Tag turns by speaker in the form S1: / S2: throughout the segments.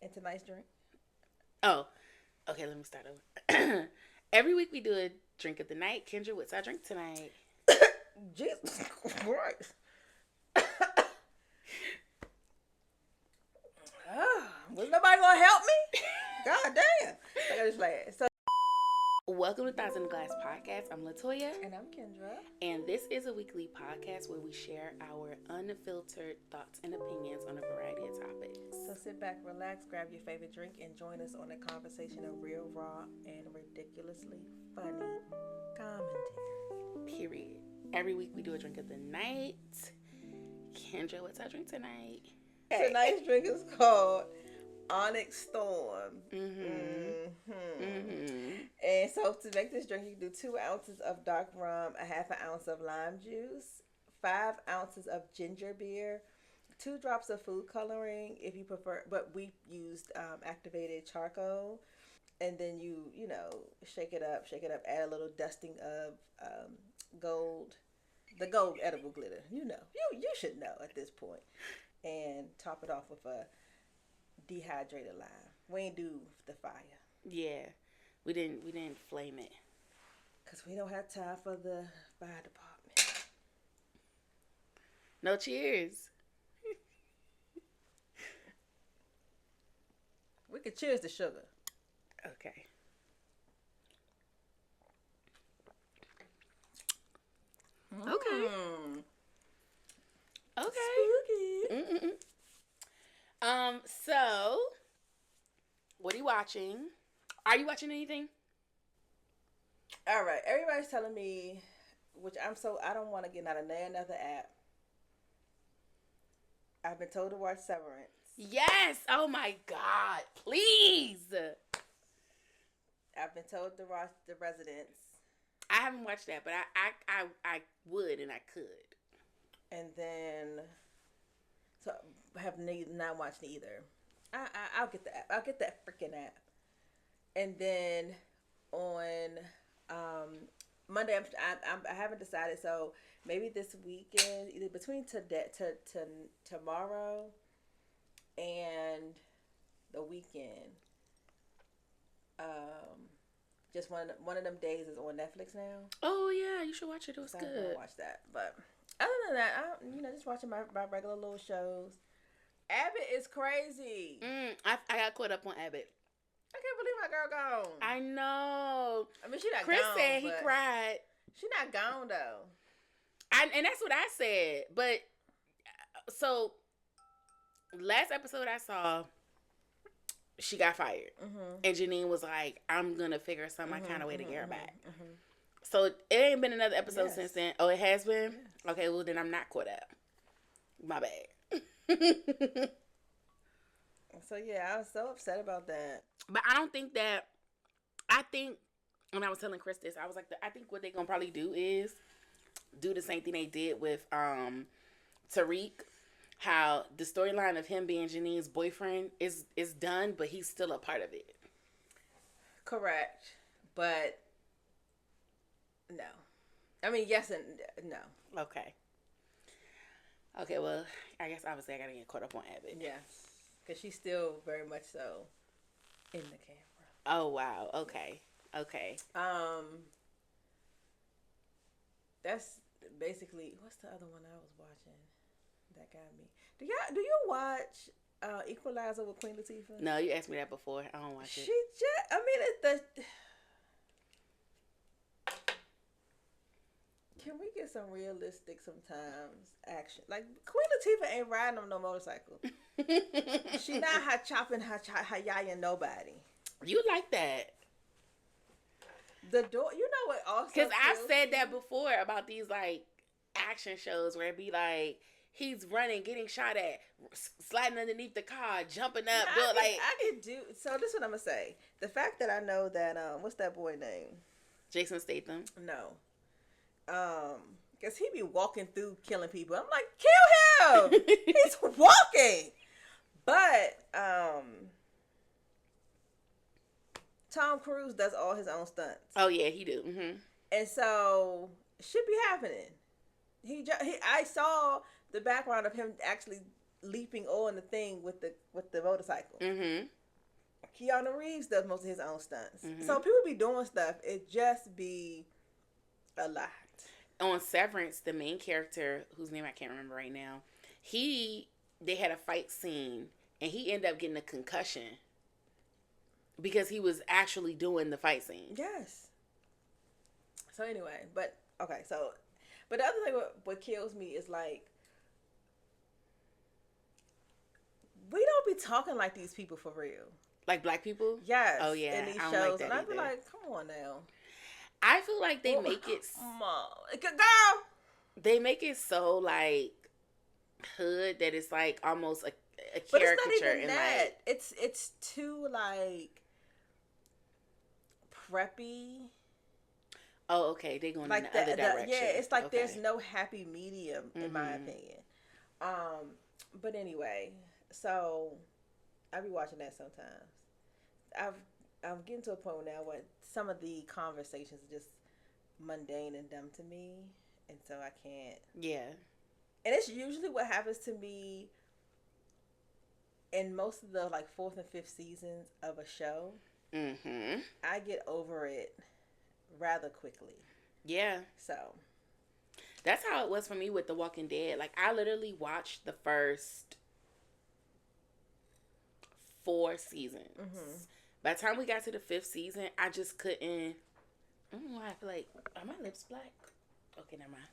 S1: And tonight's drink?
S2: Oh, okay, let me start over. Every week we do a drink of the night. Kendra, what's our drink tonight?
S1: Jesus Christ. Was nobody gonna help me? God damn. I got this flag. So
S2: Welcome to Thousand Glass Podcast. I'm LaToya.
S1: and I'm Kendra.
S2: And this is a weekly podcast where we share our unfiltered thoughts and opinions on a variety of topics.
S1: So sit back, relax, grab your favorite drink, and join us on a conversation of real, raw, and ridiculously funny commentary.
S2: Period. Every week we do a drink of the night. Kendra, what's our drink tonight?
S1: Tonight's drink is called Onyx Storm. And so to make this drink, you can do 2 ounces of dark rum, a half an ounce of lime juice, 5 ounces of ginger beer, 2 drops of food coloring if you prefer, but we used activated charcoal. And then you shake it up, add a little dusting of the gold edible glitter. You should know at this point. And top it off with a dehydrated lime. We ain't do the fire.
S2: Yeah, we didn't flame it.
S1: Because we don't have time for the fire department.
S2: No cheers.
S1: We could cheers to sugar.
S2: Okay. Okay. Okay.
S1: Spooky.
S2: So, what are you watching? Are you watching anything?
S1: All right. Everybody's telling me, which I don't want to get out of another app. I've been told to watch Severance.
S2: Yes. Oh my God. Please.
S1: I've been told to watch The Residence.
S2: I haven't watched that, but I would and I could.
S1: And then, so I have not watched either. I'll get the app. I'll get that freaking app. And then on Monday, I haven't decided. So maybe this weekend, either between tomorrow and the weekend. Just one of them days is on Netflix now.
S2: Oh yeah, you should watch it. It was good.
S1: I'm gonna watch that. But other than that, just watching my regular little shows. Abbott is crazy.
S2: I got caught up on Abbott.
S1: I can't believe my girl gone.
S2: I know.
S1: I mean, she not
S2: Chris
S1: gone.
S2: Chris said he cried.
S1: She not gone though.
S2: And that's what I said. But so last episode I saw, she got fired. And Janine was like, I'm going to figure some kind of way to get her back. So it ain't been another episode since then. Oh, it has been? Yes. Okay, well then I'm not caught up. My bad.
S1: So yeah, I was so upset about that.
S2: But I don't think that, when I was telling Chris this, I was like, I think what they're going to probably do is do the same thing they did with Tariq. How the storyline of him being Janine's boyfriend is done, but he's still a part of it.
S1: Correct. But no. I mean, yes and no.
S2: Okay. Okay, well, I guess obviously I gotta get caught up on Abbott.
S1: Yes. Because she's still very much so in the camera.
S2: Oh, wow. Okay.
S1: That's basically, what's the other one I was watching? That got me. Do you watch Equalizer with Queen Latifah?
S2: No, you asked me that before. I don't watch it.
S1: Can we get some realistic sometimes action? Like Queen Latifah ain't riding on no motorcycle. She not hot chopping, hot yayin nobody.
S2: You like that?
S1: The door. You know what? Also,
S2: because I've said that before about these like action shows where it be like, he's running, getting shot at, sliding underneath the car, jumping up.
S1: I could do. So this is what I'm gonna say. The fact that I know that what's that boy name?
S2: Jason Statham.
S1: No. Because he be walking through killing people. I'm like, kill him. He's walking. But Tom Cruise does all his own stunts.
S2: Oh yeah, he do. Mm-hmm.
S1: And so should be happening. I saw the background of him actually leaping on the thing with the motorcycle.
S2: Mm-hmm.
S1: Keanu Reeves does most of his own stunts.
S2: Mm-hmm.
S1: So people be doing stuff. It just be a lot.
S2: On Severance, the main character, whose name I can't remember right now, they had a fight scene, and he ended up getting a concussion because he was actually doing the fight scene.
S1: Yes. So anyway, but the other thing what kills me is like, we don't be talking like these people for real.
S2: Like black people?
S1: Yes.
S2: Oh yeah.
S1: In these
S2: I don't
S1: shows,
S2: like that
S1: and I'd be
S2: either.
S1: like, come on now.
S2: I feel like they make it.
S1: Girl.
S2: They make it so like hood that it's like almost a caricature.
S1: But it's not even
S2: and
S1: that.
S2: Like,
S1: it's too like preppy.
S2: oh, okay. They going
S1: Like
S2: in the other direction.
S1: Yeah, it's like
S2: okay.
S1: there's no happy medium in my opinion. But anyway, so I be watching that sometimes. I'm getting to a point now where some of the conversations are just mundane and dumb to me, and so I can't.
S2: Yeah.
S1: And it's usually what happens to me in most of the like 4th and 5th seasons of a show.
S2: Mm-hmm.
S1: I get over it rather quickly.
S2: Yeah.
S1: So
S2: that's how it was for me with The Walking Dead. Like, I literally watched the first 4 seasons.
S1: Mm-hmm.
S2: By the time we got to the 5th season, I just couldn't. I don't know why I feel like, are my lips black? Okay, never mind.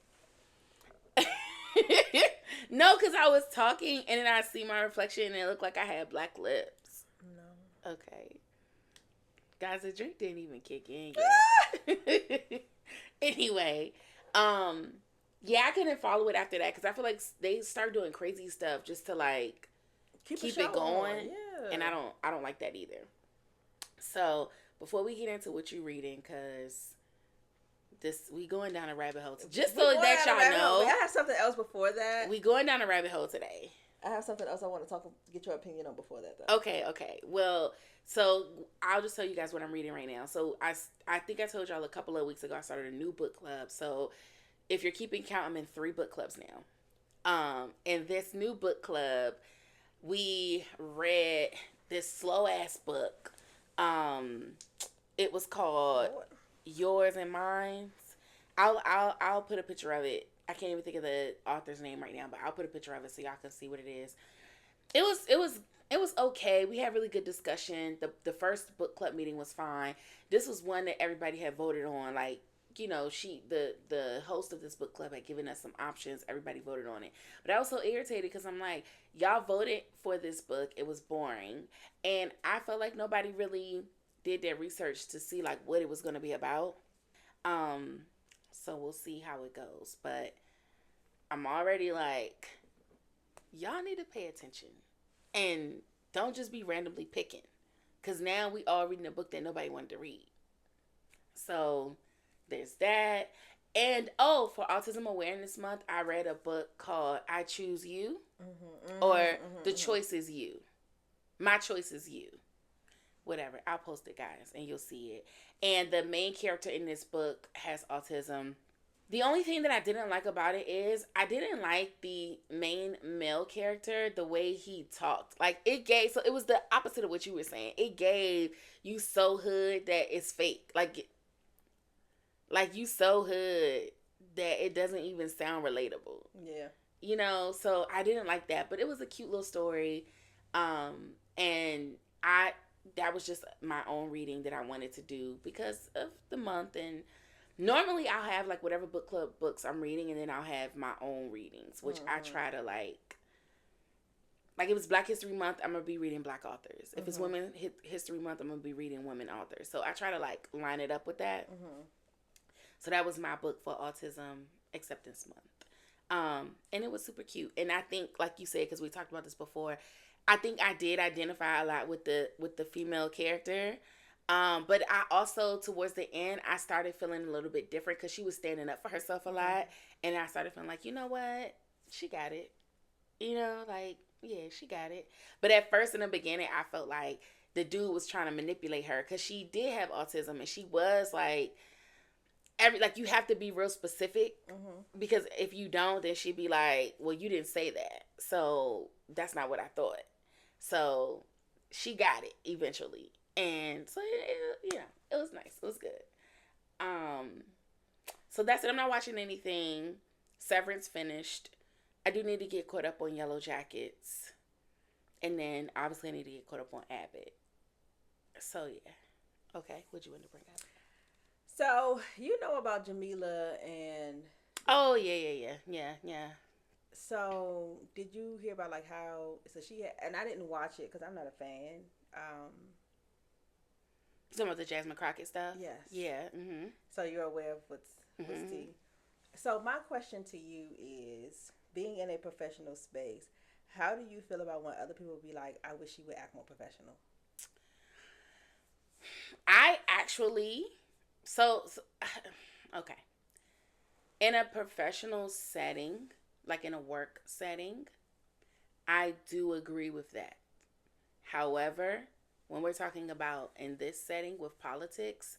S2: No, because I was talking and then I see my reflection and it looked like I had black lips.
S1: No.
S2: Okay. Guys, the drink didn't even kick in yet. Anyway, yeah, I couldn't follow it after that because I feel like they start doing crazy stuff just to like keep it going.
S1: Yeah.
S2: And I don't like that either. So before we get into what you're reading, because we going down a rabbit hole. Just so that y'all know,
S1: I have something else before that.
S2: We going down a rabbit hole today.
S1: I have something else I want to get your opinion on before that, though.
S2: Okay. Well, so I'll just tell you guys what I'm reading right now. So I think I told y'all a couple of weeks ago I started a new book club. So if you're keeping count, I'm in 3 book clubs now. In this new book club, we read this slow ass book. It was called Yours and Mine. I'll put a picture of it. I can't even think of the author's name right now, but I'll put a picture of it so y'all can see what it is. It was okay. We had really good discussion. The first book club meeting was fine. This was one that everybody had voted on. Like, you know, the host of this book club had given us some options. Everybody voted on it. But I was so irritated because I'm like, y'all voted for this book. It was boring. And I felt like nobody really did their research to see like what it was going to be about. So we'll see how it goes. But I'm already like, y'all need to pay attention. And don't just be randomly picking. Because now we all reading a book that nobody wanted to read. So there's that. And for Autism Awareness Month, I read a book called I Choose You. The Choice is You. My Choice is You. Whatever. I'll post it, guys, and you'll see it. And the main character in this book has autism. The only thing that I didn't like about it is I didn't like the main male character, the way he talked. Like, it was the opposite of what you were saying. It gave you so hood that it's fake. Like you so hood that it doesn't even sound relatable.
S1: Yeah.
S2: You know, so I didn't like that. But it was a cute little story. And that was just my own reading that I wanted to do because of the month. And normally I'll have like whatever book club books I'm reading, and then I'll have my own readings, which I try to like if it's Black History Month, I'm going to be reading Black authors. If it's Women History Month, I'm going to be reading women authors. So I try to like line it up with that. So that was my book for Autism Acceptance Month. And it was super cute. And I think, like you said, because we talked about this before, I think I did identify a lot with the female character. But I also, towards the end, I started feeling a little bit different because she was standing up for herself a lot. And I started feeling like, you know what? She got it. You know, like, yeah, she got it. But at first, in the beginning, I felt like the dude was trying to manipulate her because she did have autism and she was like, you have to be real specific, because if you don't, then she'd be like, well, you didn't say that, so that's not what I thought. So she got it eventually, and so it was nice. It was good. So that's it. I'm not watching anything. Severance finished. I do need to get caught up on Yellow Jackets, and then obviously I need to get caught up on Abbott. So yeah. Okay, what'd you want to bring up?
S1: So you know about Jamila and...
S2: Oh yeah.
S1: So did you hear about like how... So she had, and I didn't watch it because I'm not a fan.
S2: Some of the Jasmine Crockett stuff.
S1: Yes.
S2: Yeah.
S1: So you're aware of what's tea. So my question to you is, being in a professional space, how do you feel about when other people be like, I wish she would act more professional?
S2: I actually, okay. In a professional setting, like in a work setting, I do agree with that. However, when we're talking about in this setting with politics,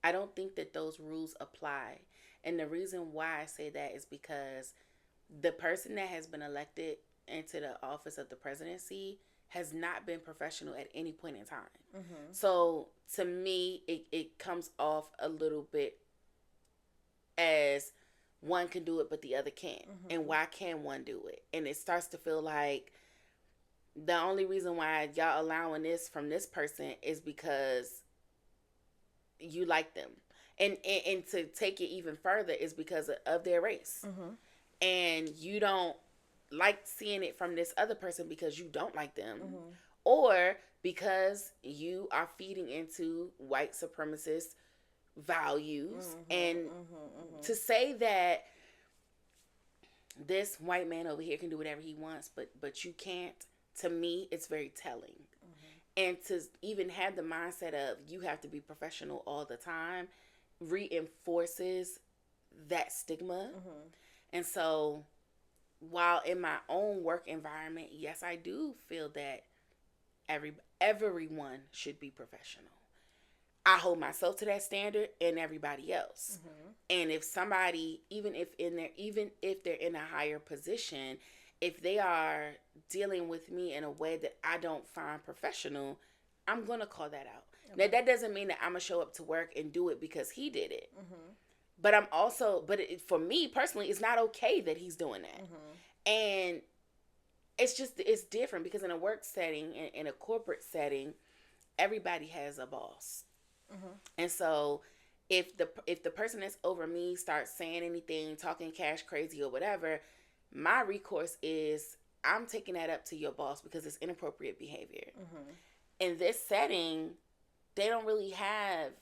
S2: I don't think that those rules apply. And the reason why I say that is because the person that has been elected into the office of the presidency has not been professional at any point in time. So to me, it comes off a little bit as one can do it, but the other can't. And why can one do it? And it starts to feel like the only reason why y'all allowing this from this person is because you like them. And to take it even further is because of their race. And you don't like seeing it from this other person because you don't like them. Or because you are feeding into white supremacist values. And to say that this white man over here can do whatever he wants, but you can't, to me, it's very telling. And to even have the mindset of you have to be professional all the time reinforces that stigma. And so while in my own work environment, yes, I do feel that everyone should be professional. I hold myself to that standard and everybody else. And if somebody, even if they're in a higher position, if they are dealing with me in a way that I don't find professional, I'm going to call that out. Now, that doesn't mean that I'm going to show up to work and do it because he did it. But I'm also, for me personally, it's not okay that he's doing that. And it's different because in a work setting, in a corporate setting, everybody has a boss. And so if the person that's over me starts saying anything, talking cash crazy or whatever, my recourse is I'm taking that up to your boss because it's inappropriate behavior. In this setting, they don't really have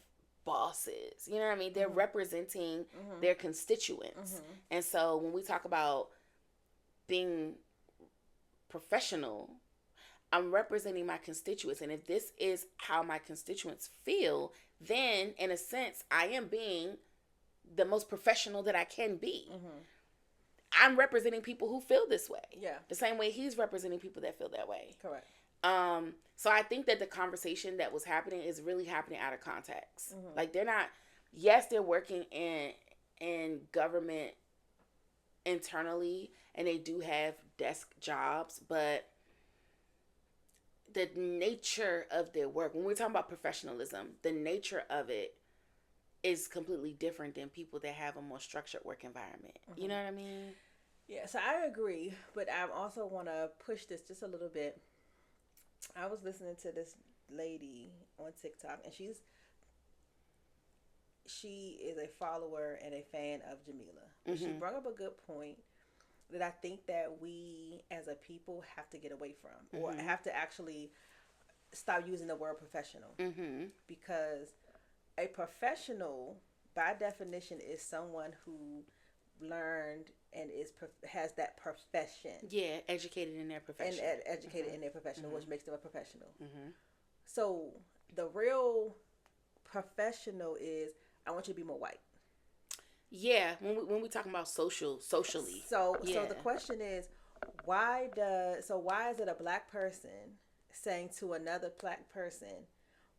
S2: bosses. You know what I mean? They're representing their constituents. And so when we talk about being professional, I'm representing my constituents. And if this is how my constituents feel, then in a sense, I am being the most professional that I can be. I'm representing people who feel this way. Yeah. The same way he's representing people that feel that way.
S1: Correct.
S2: So I think that the conversation that was happening is really happening out of context. Like they're not, yes, they're working in government internally and they do have desk jobs, but the nature of their work, when we're talking about professionalism, the nature of it is completely different than people that have a more structured work environment. You know what I mean?
S1: Yeah, so I agree, but I also want to push this just a little bit. I was listening to this lady on TikTok, and she is a follower and a fan of Jamila. But she brought up a good point that I think that we as a people have to get away from, or have to actually stop using the word professional. Because a professional, by definition, is someone who learned and has that profession.
S2: Yeah, educated in their profession.
S1: And educated in their profession, which makes them a professional. So the real professional is, I want you to be more white.
S2: Yeah, when we talking about socially.
S1: So the question is, why is it a black person saying to another black person,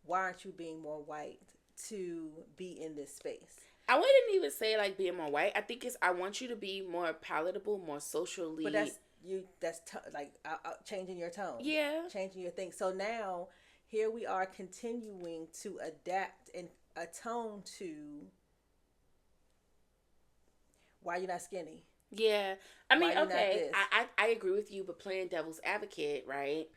S1: why aren't you being more white to be in this space?
S2: I wouldn't even say like being more white. I think I want you to be more palatable, more socially.
S1: But that's changing your tone.
S2: Yeah.
S1: Changing your thing. So now here we are continuing to adapt and atone to why you're not skinny.
S2: Yeah. I mean, okay, I agree with you, but playing devil's advocate, right?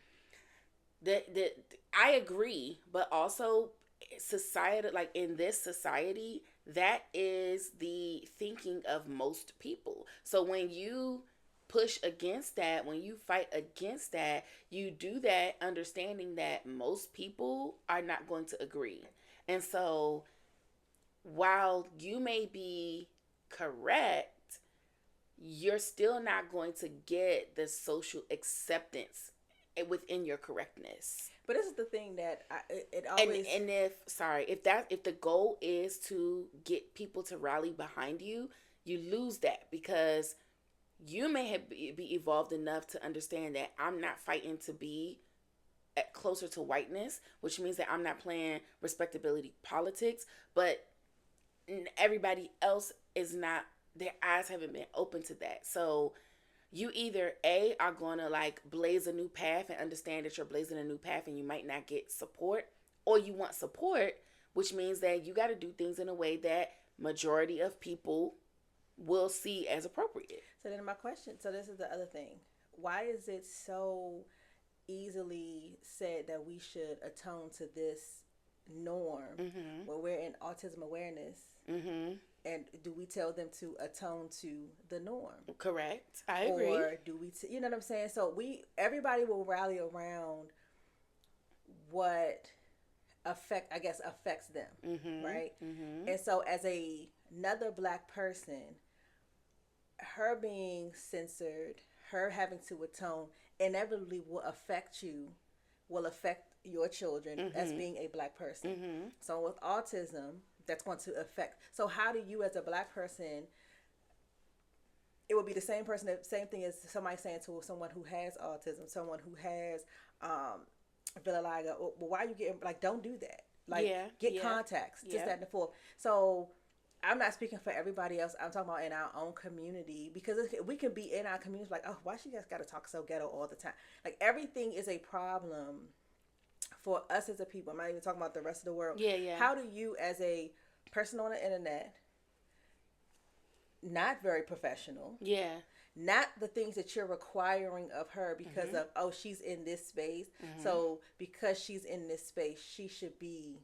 S2: I agree, but also society, like in this society, that is the thinking of most people. So when you push against that, when you fight against that, you do that understanding that most people are not going to agree. And so while you may be correct, you're still not going to get the social acceptance within your correctness.
S1: But this is the thing that it always
S2: and if the goal is to get people to rally behind you, you lose that because you may be evolved enough to understand that I'm not fighting to be closer to whiteness, which means that I'm not playing respectability politics, but everybody else is not. Their eyes haven't been open to that. So you either are going to like blaze a new path and understand that you're blazing a new path and you might not get support, or you want support, which means that you got to do things in a way that majority of people will see as appropriate.
S1: So then my question, so this is the other thing. Why is it so easily said that we should atone to this norm when we're in autism awareness? And do we tell them to atone to the norm?
S2: Correct. I agree.
S1: Or do we, you know what I'm saying? So everybody will rally around what affects them, right? And so as another Black person, her being censored, her having to atone, inevitably will affect your children as being a Black person. So with autism, that's going to affect. So how do you as a Black person, it would be the same thing as somebody saying to someone who has autism, someone who has vitiligo, well, why are you getting, like, don't do that. Like, get contacts, just that and the fourth. So I'm not speaking for everybody else. I'm talking about in our own community, because we can be in our community like, oh, why she guys got to talk so ghetto all the time? Like, everything is a problem for us as a people. I'm not even talking about the rest of the world. How do you, as a person on the internet, not very professional, not the things that you're requiring of her because of, oh, she's in this space, so because she's in this space, she should be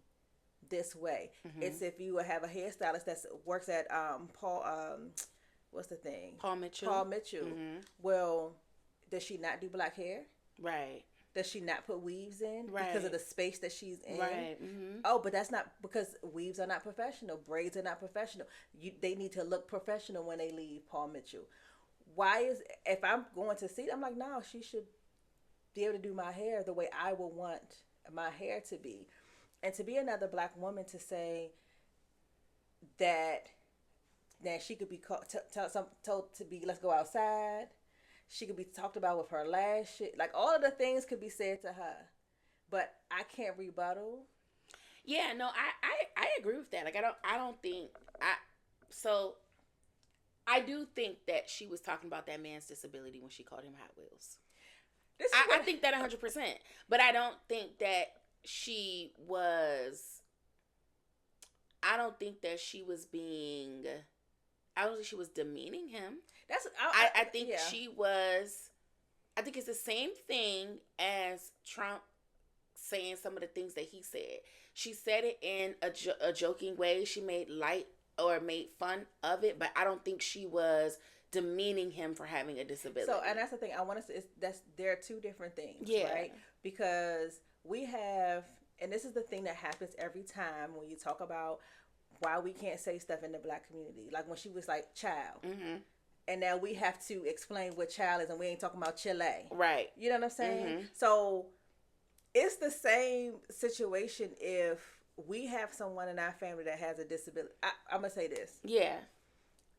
S1: this way. It's if you have a hairstylist that works at Paul Mitchell. Well, does she not do black hair? Right. Does she not put weaves in because of the space that she's in? Right. Oh, but that's not, because weaves are not professional. Braids are not professional. They need to look professional when they leave Paul Mitchell. If I'm going to see, I'm like, no, she should be able to do my hair the way I would want my hair to be. And to be another Black woman to say that she could be told to be, let's go outside. She could be talked about with her lashes. Like, all of the things could be said to her. But I can't rebuttal.
S2: Yeah, no, I agree with that. Like, I do think that she was talking about that man's disability when she called him Hot Wheels. I think that 100%. But I don't think that she was demeaning him. I think she was. I think it's the same thing as Trump saying some of the things that he said. She said it in a joking way. She made light or made fun of it, but I don't think she was demeaning him for having a disability.
S1: So, and that's the thing I want to say, there are two different things, right? Because we have, and this is the thing that happens every time when you talk about why we can't say stuff in the Black community. Like when she was like, child. And now we have to explain what child is, and we ain't talking about Chile. Right. You know what I'm saying? So it's the same situation if we have someone in our family that has a disability. I'm going to say this. Yeah.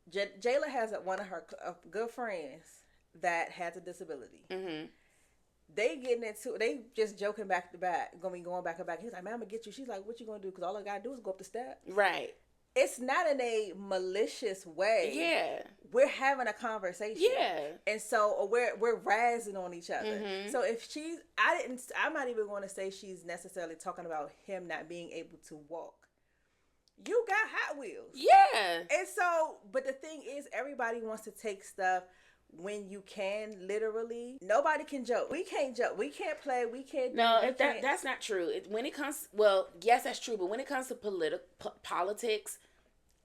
S1: Jayla has one of her good friends that has a disability. They just joking back to back, going back and back. He's like, man, I'm going to get you. She's like, what you going to do? Because all I got to do is go up the steps. Right. it's not in a malicious way.
S2: Yeah.
S1: We're having a conversation.
S2: Yeah.
S1: And so, or we're razzing on each other. So if I'm not even going to say she's necessarily talking about him not being able to walk. You got Hot Wheels.
S2: Yeah.
S1: And so, but the thing is, everybody wants to take stuff when you can, literally. Nobody can joke. We can't joke. We can't play. We can't.
S2: That's not true. When it comes, yes, that's true. But when it comes to politics,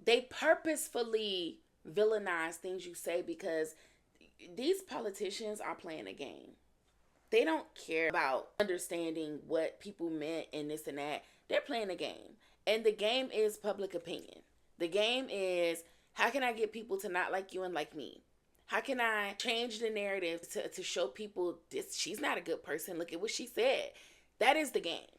S2: they purposefully villainize things you say because these politicians are playing a game. They don't care about understanding what people meant and this and that. They're playing a game. And the game is public opinion. The game is, how can I get people to not like you and like me? How can I change the narrative to show people she's not a good person? Look at what she said. That is the game.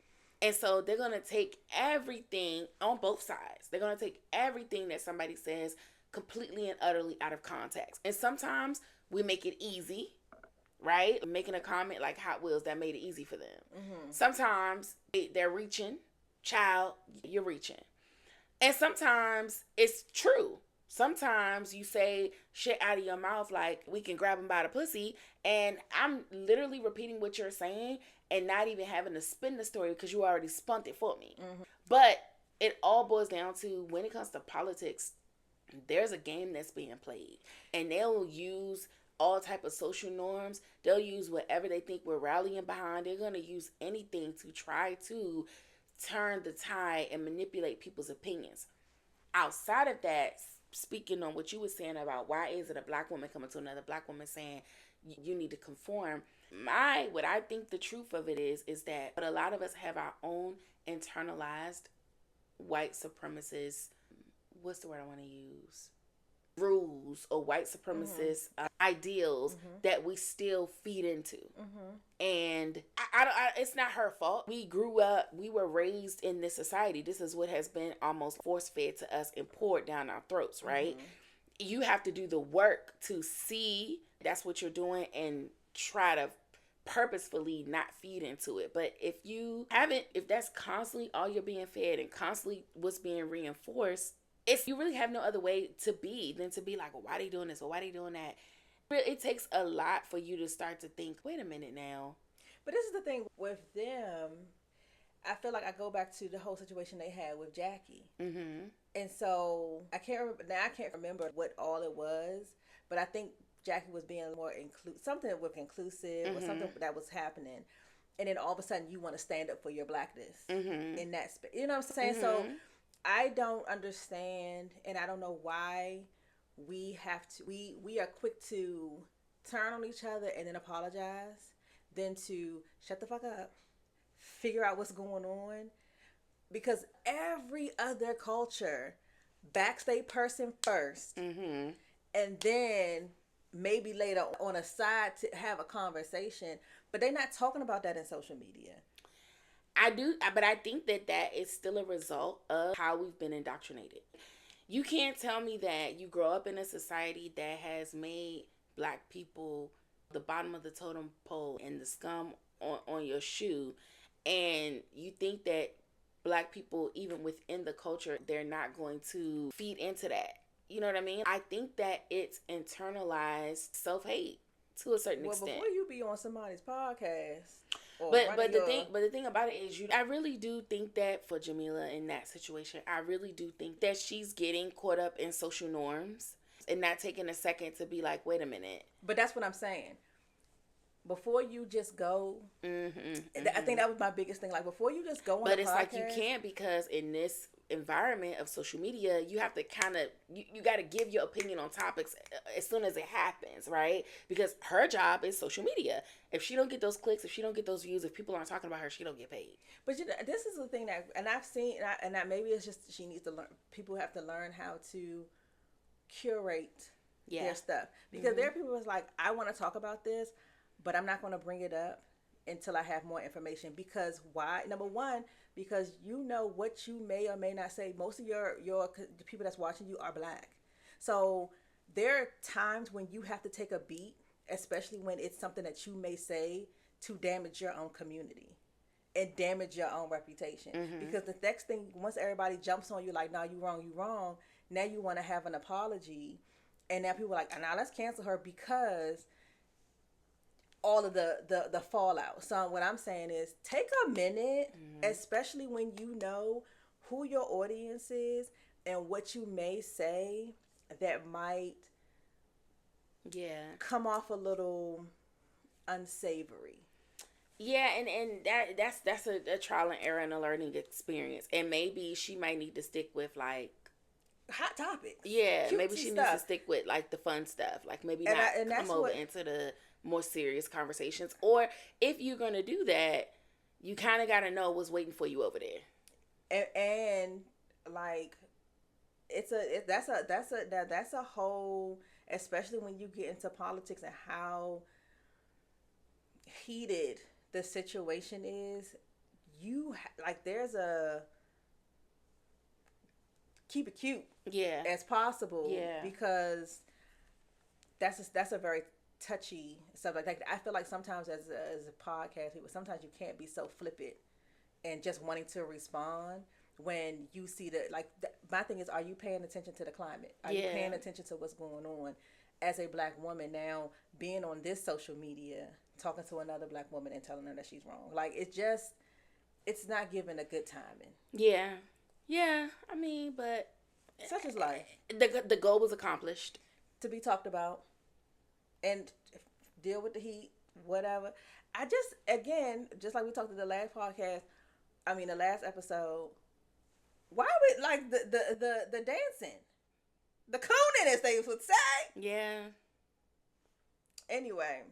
S2: And so they're going to take everything on both sides. They're going to take everything that somebody says completely and utterly out of context. And sometimes we make it easy, right? Making a comment like Hot Wheels, that made it easy for them. Sometimes they're reaching. Child, you're reaching. And sometimes it's true. Sometimes you say shit out of your mouth like, we can grab him by the pussy, and I'm literally repeating what you're saying and not even having to spin the story because you already spun it for me. But it all boils down to, when it comes to politics, there's a game that's being played, and they'll use all type of social norms. They'll use whatever they think we're rallying behind. They're going to use anything to try to turn the tide and manipulate people's opinions. Outside of that, speaking on what you were saying about why is it a black woman coming to another black woman saying you need to conform, what I think the truth of it is that, but a lot of us have our own internalized white supremacist, what's the word I want to use, rules or white supremacist ideals that we still feed into. And I it's not her fault. We grew up, we were raised in this society. This is what has been almost force-fed to us and poured down our throats, right? You have to do the work to see that's what you're doing and try to purposefully not feed into it. But if that's constantly all you're being fed and constantly what's being reinforced, you really have no other way to be than to be like, well, why are they doing this or why are they doing that? It takes a lot for you to start to think, wait a minute now.
S1: But this is the thing with them. I feel like I go back to the whole situation they had with Jackie. And so I can't remember what all it was, but I think Jackie was being more something with inclusive or something that was happening. And then all of a sudden you want to stand up for your blackness in that space. You know what I'm saying? So I don't understand, and I don't know why we are quick to turn on each other and then apologize, then to shut the fuck up, figure out what's going on, because every other culture backs their person first, and then maybe later on a side to have a conversation, but they're not talking about that in social media.
S2: But I think that is still a result of how we've been indoctrinated. You can't tell me that you grow up in a society that has made black people the bottom of the totem pole and the scum on your shoe, and you think that black people, even within the culture, they're not going to feed into that. You know what I mean? I think that it's internalized self-hate to a certain extent.
S1: Before you be on somebody's podcast.
S2: But the thing about it is, I really do think that for Jamila in that situation, I really do think that she's getting caught up in social norms and not taking a second to be like, wait a minute.
S1: But that's what I'm saying. Before you just go, I think that was my biggest thing. Like, before you just go on
S2: but
S1: a
S2: it's
S1: podcast,
S2: like you can't, because in this environment of social media, you have to kind of, you got to give your opinion on topics as soon as it happens, right? Because her job is social media. If she don't get those clicks, if she don't get those views, if people aren't talking about her, she don't get paid.
S1: But this is the thing that, and I've seen, and that maybe it's just she needs to learn. People have to learn how to curate their stuff, because there are people who's like, I want to talk about this, but I'm not going to bring it up until I have more information. Because why? Number one, because you know what you may or may not say. Most of the people that's watching you are black. So there are times when you have to take a beat, especially when it's something that you may say to damage your own community. and damage your own reputation. Because the next thing, once everybody jumps on you like, "No, you wrong," now you want to have an apology, and now people are like, "Now let's cancel her," because all of the fallout. So what I'm saying is, take a minute, especially when you know who your audience is and what you may say that might come off a little unsavory.
S2: Yeah, and that's a trial and error and a learning experience. And maybe she might need to stick with like
S1: hot topics.
S2: Yeah,
S1: Cutesy
S2: maybe she
S1: stuff.
S2: needs to stick with like the fun stuff. Like maybe
S1: And
S2: not come over into the more serious conversations. Or if you're gonna do that, you kind of gotta know what's waiting for you over there.
S1: And like that's a whole, especially when you get into politics and how heated the situation is. You like there's a keep it cute as possible, because that's a very touchy subject. Like I feel like sometimes as a podcast people, sometimes you can't be so flippant and just wanting to respond when you see my thing is, are you paying attention to the climate? Are you paying attention to what's going on? As a black woman now, being on this social media, talking to another black woman and telling her that she's wrong, like it's not giving a good timing.
S2: Yeah, I mean, but
S1: such is life.
S2: The goal was accomplished.
S1: To be talked about and deal with the heat, whatever. I just, again, just like we talked in the last podcast, the last episode, why would like the dancing, the cooning, as they would say.
S2: Yeah.
S1: Anyway.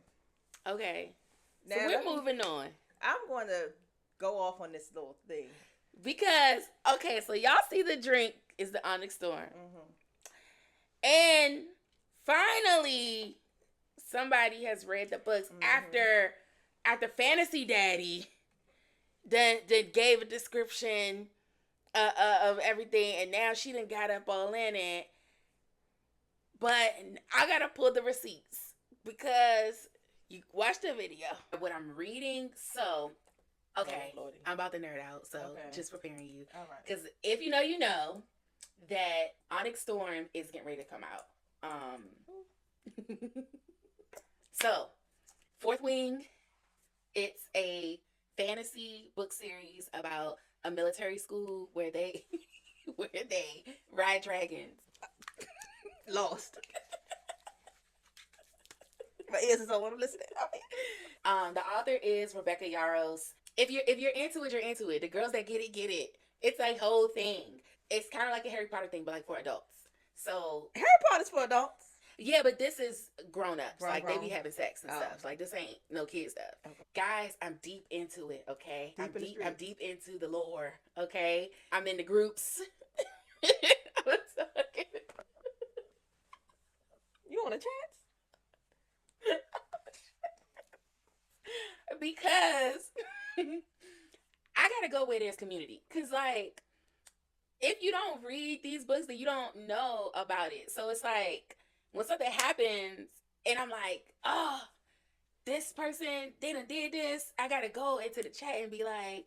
S2: Okay. Now so we're moving on.
S1: I'm going to go off on this little thing.
S2: Because, okay, so y'all see the drink is the Onyx Storm. And finally, somebody has read the books after Fantasy Daddy that gave a description of everything, and now she done got up all in it. But I got to pull the receipts because you watched the video. What I'm reading, so... Okay, I'm about to nerd out, so just preparing you. All right. Because if you know that Onyx Storm is getting ready to come out. So, Fourth Wing, it's a fantasy book series about a military school where they ride dragons.
S1: Lost. My ears is on when I'm listening.
S2: The author is Rebecca Yarros. If you're into it, you're into it. The girls that get it. It's a whole thing. It's kind of like a Harry Potter thing, but like for adults. So
S1: Harry Potter's for adults.
S2: Yeah, but this is grown ups. Like they be having sex and stuff. Like this ain't no kid stuff. Okay. Guys, I'm deep into it. Okay, I'm deep into the lore. Okay, I'm in the groups.
S1: You want a chance?
S2: Because I gotta go where there's community. Cause like, if you don't read these books, then you don't know about it. So it's like when something happens, and I'm like, oh, this person they done did this. I gotta go into the chat and be like,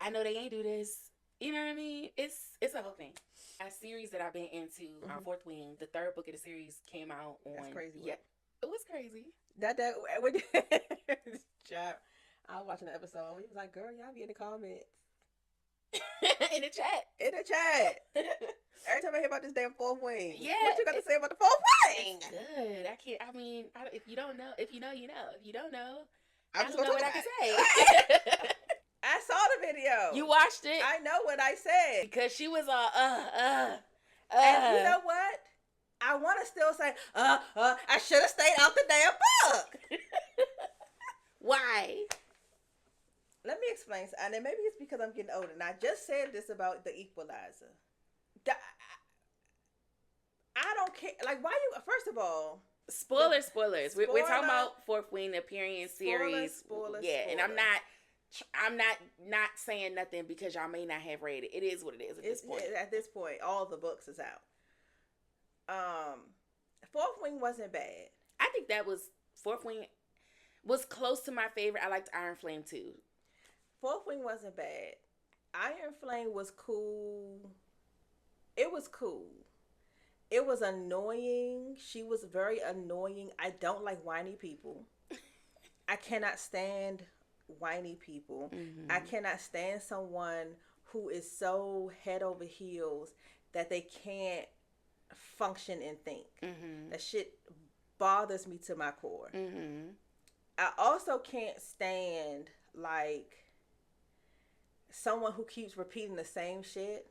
S2: I know they ain't do this. You know what I mean? It's a whole thing. A series that I've been into, Fourth Wing. The third book of the series came out on.
S1: That's crazy.
S2: Yeah, it was crazy.
S1: That job. I was watching the episode. He was like, "Girl, y'all be in the comments,
S2: in the chat,
S1: Every time I hear about this damn Fourth Wing,
S2: yeah,
S1: what you got to say about the Fourth Wing?
S2: It's good. I can't. I mean, if you don't know, you know. If you don't know,
S1: I don't know what I can say. I saw the video.
S2: You watched it.
S1: I know what I said
S2: because she was all
S1: And you know what? I want to still say I should have stayed out the damn book.
S2: Why?
S1: Let me explain. And then maybe it's because I'm getting older. And I just said this about the Equalizer. I don't care. Like, why you? First of all,
S2: spoilers. We're talking about Fourth Wing, the period series.
S1: Spoilers.
S2: And I'm not saying nothing because y'all may not have read it. It is what it is at this point.
S1: At this point, all the books is out. Fourth Wing wasn't bad.
S2: I think that was Fourth Wing was close to my favorite. I liked Iron Flame too.
S1: Fourth Wing wasn't bad. Iron Flame was cool. It was cool. It was annoying. She was very annoying. I don't like whiny people. I cannot stand whiny people. Mm-hmm. I cannot stand someone who is so head over heels that they can't function and think. Mm-hmm. That shit bothers me to my core. Mm-hmm. I also can't stand like someone who keeps repeating the same shit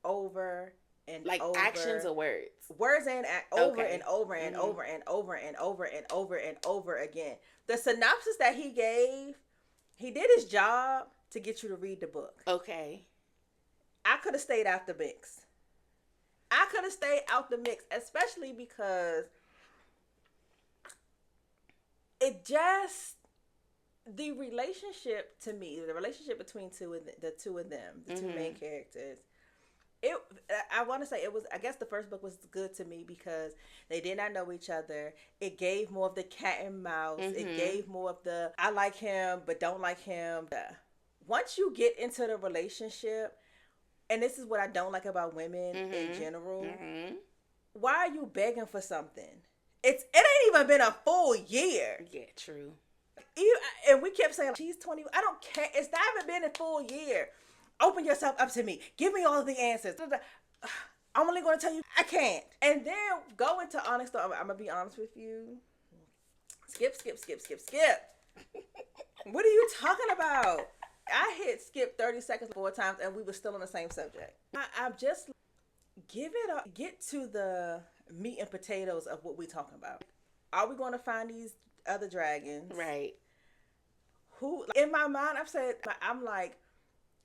S1: over and
S2: like
S1: over.
S2: Actions or words?
S1: Words and over and over and over and over and over and over and over again. The synopsis that he gave, he did his job to get you to read the book.
S2: Okay.
S1: I could have stayed out the mix. Especially because it just, the relationship to me, the relationship between the two of them, the two main characters, I want to say it was, I guess the first book was good to me because they did not know each other. It gave more of the cat and mouse. It gave more of the, I like him, but don't like him. Once you get into the relationship, and this is what I don't like about women in general, why are you begging for something? It ain't even been a full year.
S2: Yeah, true.
S1: And we kept saying, she's 20. I don't care. It's not even been a full year. Open yourself up to me. Give me all of the answers. I'm only going to tell you I can't. And then go into Onyx Storm. I'm going to be honest with you. Skip. What are you talking about? I hit skip 30 seconds 4 times and we were still on the same subject. I'm just, get to the meat and potatoes of what we're talking about. Are we going to find these other dragons?
S2: Right.
S1: Who, in my mind, I'm like,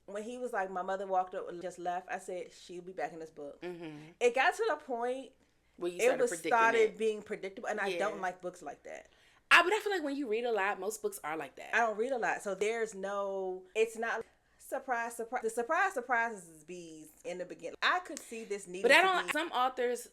S1: when he was like, my mother walked up and just left, I said, she'll be back in this book. It got to the point
S2: where you started
S1: being predictable, and I don't like books like that.
S2: But I feel like when you read a lot, most books are like that.
S1: I don't read a lot, so it's not surprise. The surprises be in the beginning. I could see this needing
S2: some authors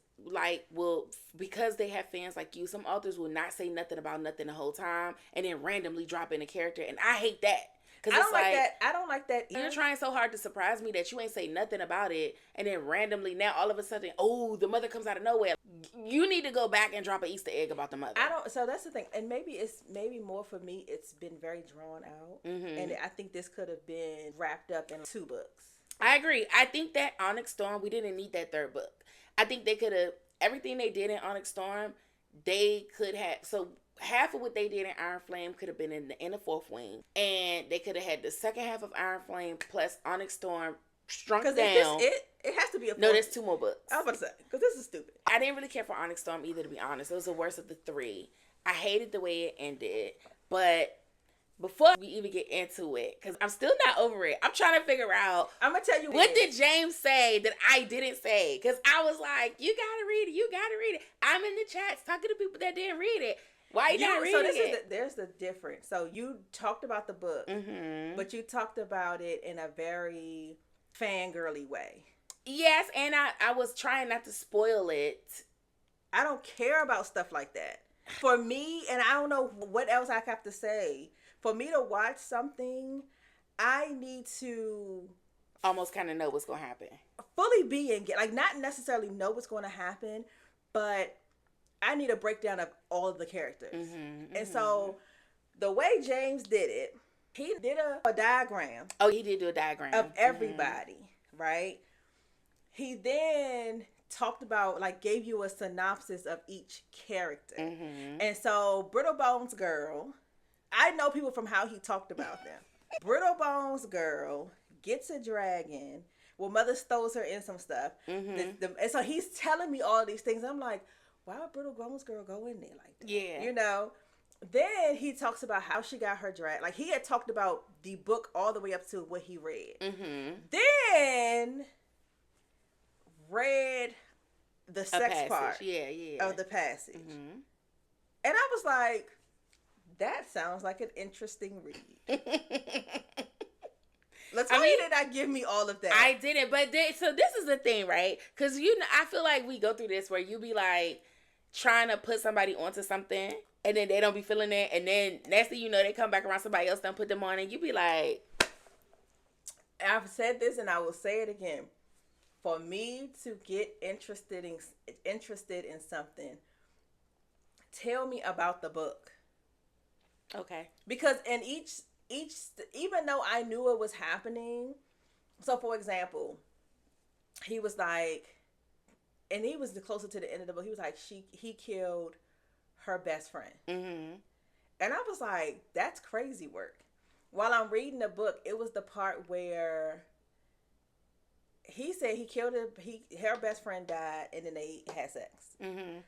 S2: will, because they have fans like you, some authors will not say nothing about nothing the whole time and then randomly drop in a character, and I hate that.
S1: I don't like that. I don't like that either.
S2: You're trying so hard to surprise me that you ain't say nothing about it, and then randomly now all of a sudden, the mother comes out of nowhere. You need to go back and drop an Easter egg about the mother.
S1: So that's the thing, and maybe more for me. It's been very drawn out, and I think this could have been wrapped up in 2 books.
S2: I agree. I think that Onyx Storm, we didn't need that 3rd book. I think they could have, everything they did in Onyx Storm, they could have. So half of what they did in Iron Flame could have been in the 4th Wing, and they could have had the second half of Iron Flame plus Onyx Storm shrunk down.
S1: It has to be a 4th.
S2: No, there's 2 more books.
S1: I was about to say, because this is stupid.
S2: I didn't really care for Onyx Storm either, to be honest. It was the worst of the 3. I hated the way it ended, but before we even get into it, because I'm still not over it, I'm trying to figure out,
S1: I'm going to tell you
S2: what did James say that I didn't say? Because I was like, you got to read it. I'm in the chats talking to people that didn't read it. Why you not reading it?
S1: There's the difference. So you talked about the book, but you talked about it in a very fangirly way.
S2: Yes, and I was trying not to spoil it.
S1: I don't care about stuff like that. For me, and I don't know what else I have to say, for me to watch something, I need to
S2: almost kind of know what's going to happen.
S1: Fully be engaged. Like, not necessarily know what's going to happen, but I need a breakdown of all of the characters. And so the way James did it, he did a diagram.
S2: Oh, he did do a diagram.
S1: Of everybody, right? He then talked about, gave you a synopsis of each character. And so Brittle Bones Girl, I know people from how he talked about them. Brittle Bones Girl gets a dragon. Well, mother throws her in some stuff. And so he's telling me all these things. I'm like, why would Brittle Bones Girl go in there like that?
S2: Yeah.
S1: Then he talks about how she got her drag. Like, he had talked about the book all the way up to what he read. Then read the sex part of the passage. And I was like, that sounds like an interesting read. LaToya did not give me all of that.
S2: I didn't, but so this is the thing, right? Because I feel like we go through this where you be like trying to put somebody onto something, and then they don't be feeling it, and then next thing you know, they come back around, somebody else done put them on, and you be like,
S1: I've said this and I will say it again. For me to get interested in something, tell me about the book.
S2: Okay.
S1: Because in each even though I knew it was happening, so for example, he was like, and he was the closer to the end of the book, he was like, he killed her best friend.
S2: Mm-hmm.
S1: And I was like, that's crazy work. While I'm reading the book, it was the part where he said he killed her, her best friend died, and then they had sex.
S2: Mm-hmm.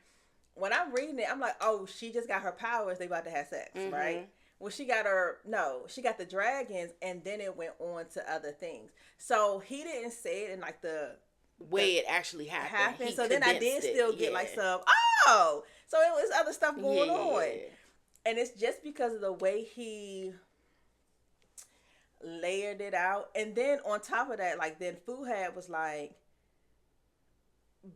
S1: When I'm reading it, I'm like, oh, she just got her powers, they about to have sex,
S2: mm-hmm.
S1: right? Well, she got the dragons, and then it went on to other things. So he didn't say it in like the
S2: way it actually happened.
S1: So then I did still get like some, so it was other stuff going on. And it's just because of the way he layered it out. And then on top of that, like, then Fuhad was like,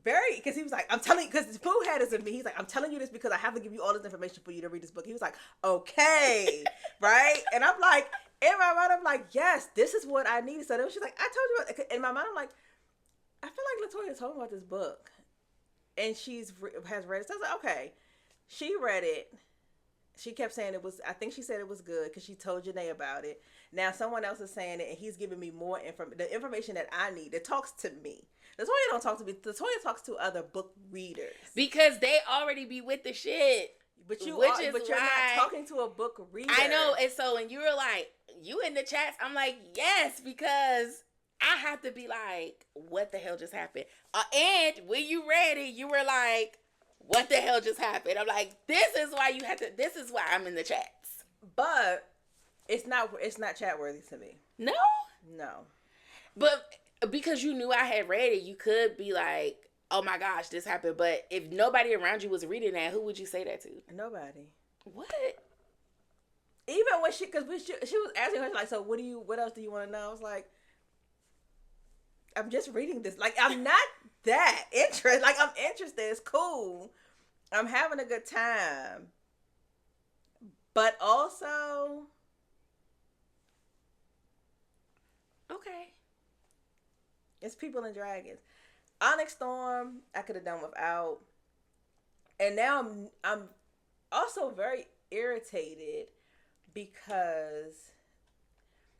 S1: because he was like, I'm telling you, because Fuhad is in me. He's like, I'm telling you this because I have to give you all this information for you to read this book. He was like, okay, right? And I'm like, in my mind, I'm like, yes, this is what I needed. So then she's like, I told you. In my mind, I'm like, I feel like LaToya told me about this book. And has read it. So I was like, okay. She read it. She kept saying it was, I think she said it was good because she told Janae about it. Now someone else is saying it and he's giving me more the information that I need. That talks to me. LaToya don't talk to me. LaToya talks to other book readers.
S2: Because they already be with the shit.
S1: But you're not talking to a book reader.
S2: I know. And so when you were like, you in the chats, I'm like, yes, because I have to be like, what the hell just happened? And when you read it, you were like, what the hell just happened? I'm like, this is why I'm in the chats.
S1: But it's not chat worthy to me.
S2: No?
S1: No.
S2: But because you knew I had read it, you could be like, oh my gosh, this happened. But if nobody around you was reading that, who would you say that to?
S1: Nobody.
S2: What?
S1: Even when she was asking her, like, so what else do you want to know? I was like, I'm just reading this. Like, I'm not that interested. Like, I'm interested. It's cool. I'm having a good time. But also,
S2: okay,
S1: it's people and dragons. Onyx Storm, I could have done without. And now I'm also very irritated because,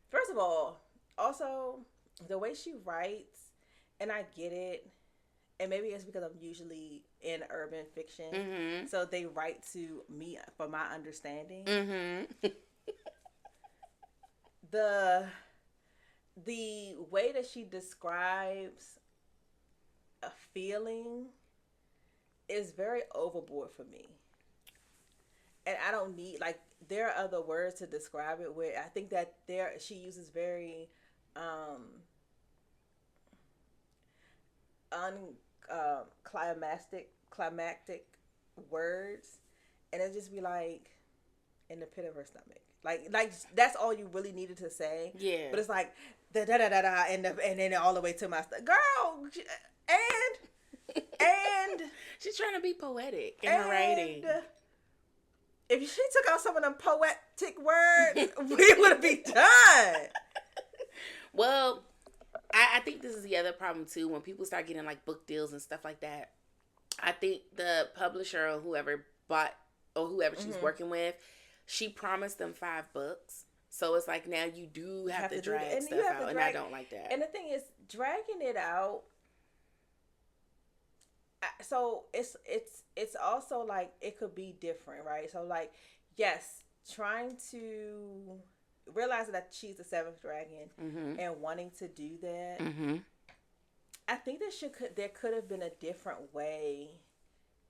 S1: first of all, also the way she writes, and I get it, and maybe it's because I'm usually in urban fiction,
S2: mm-hmm.
S1: so they write to me for my understanding.
S2: Mm-hmm.
S1: The way that she describes a feeling is very overboard for me. And I don't need, like, there are other words to describe it where I think that she uses very climactic words, and it just be like in the pit of her stomach. Like that's all you really needed to say.
S2: Yeah.
S1: But it's like da da da da da and then all the way to my girl and
S2: she's trying to be poetic in her writing.
S1: If she took out some of them poetic words, we would be done.
S2: Well, I think this is the other problem too. When people start getting like book deals and stuff like that, I think the publisher or whoever she's
S1: mm-hmm.
S2: working with, she promised them 5 books. So it's like now you do have to drag stuff out, and I don't like that.
S1: And the thing is, dragging it out. So it's also like it could be different, right? So like, yes, trying to realize that she's the 7th dragon
S2: mm-hmm.
S1: and wanting to do that.
S2: Mm-hmm.
S1: I think there could have been a different way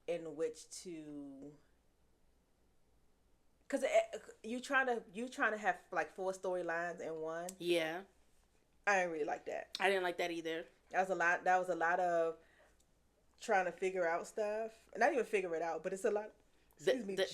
S1: in which to, because you trying to have like 4 storylines in one.
S2: Yeah,
S1: I didn't really like that.
S2: I didn't like that either.
S1: That was a lot of trying to figure out stuff. Not even figure it out, but it's a lot.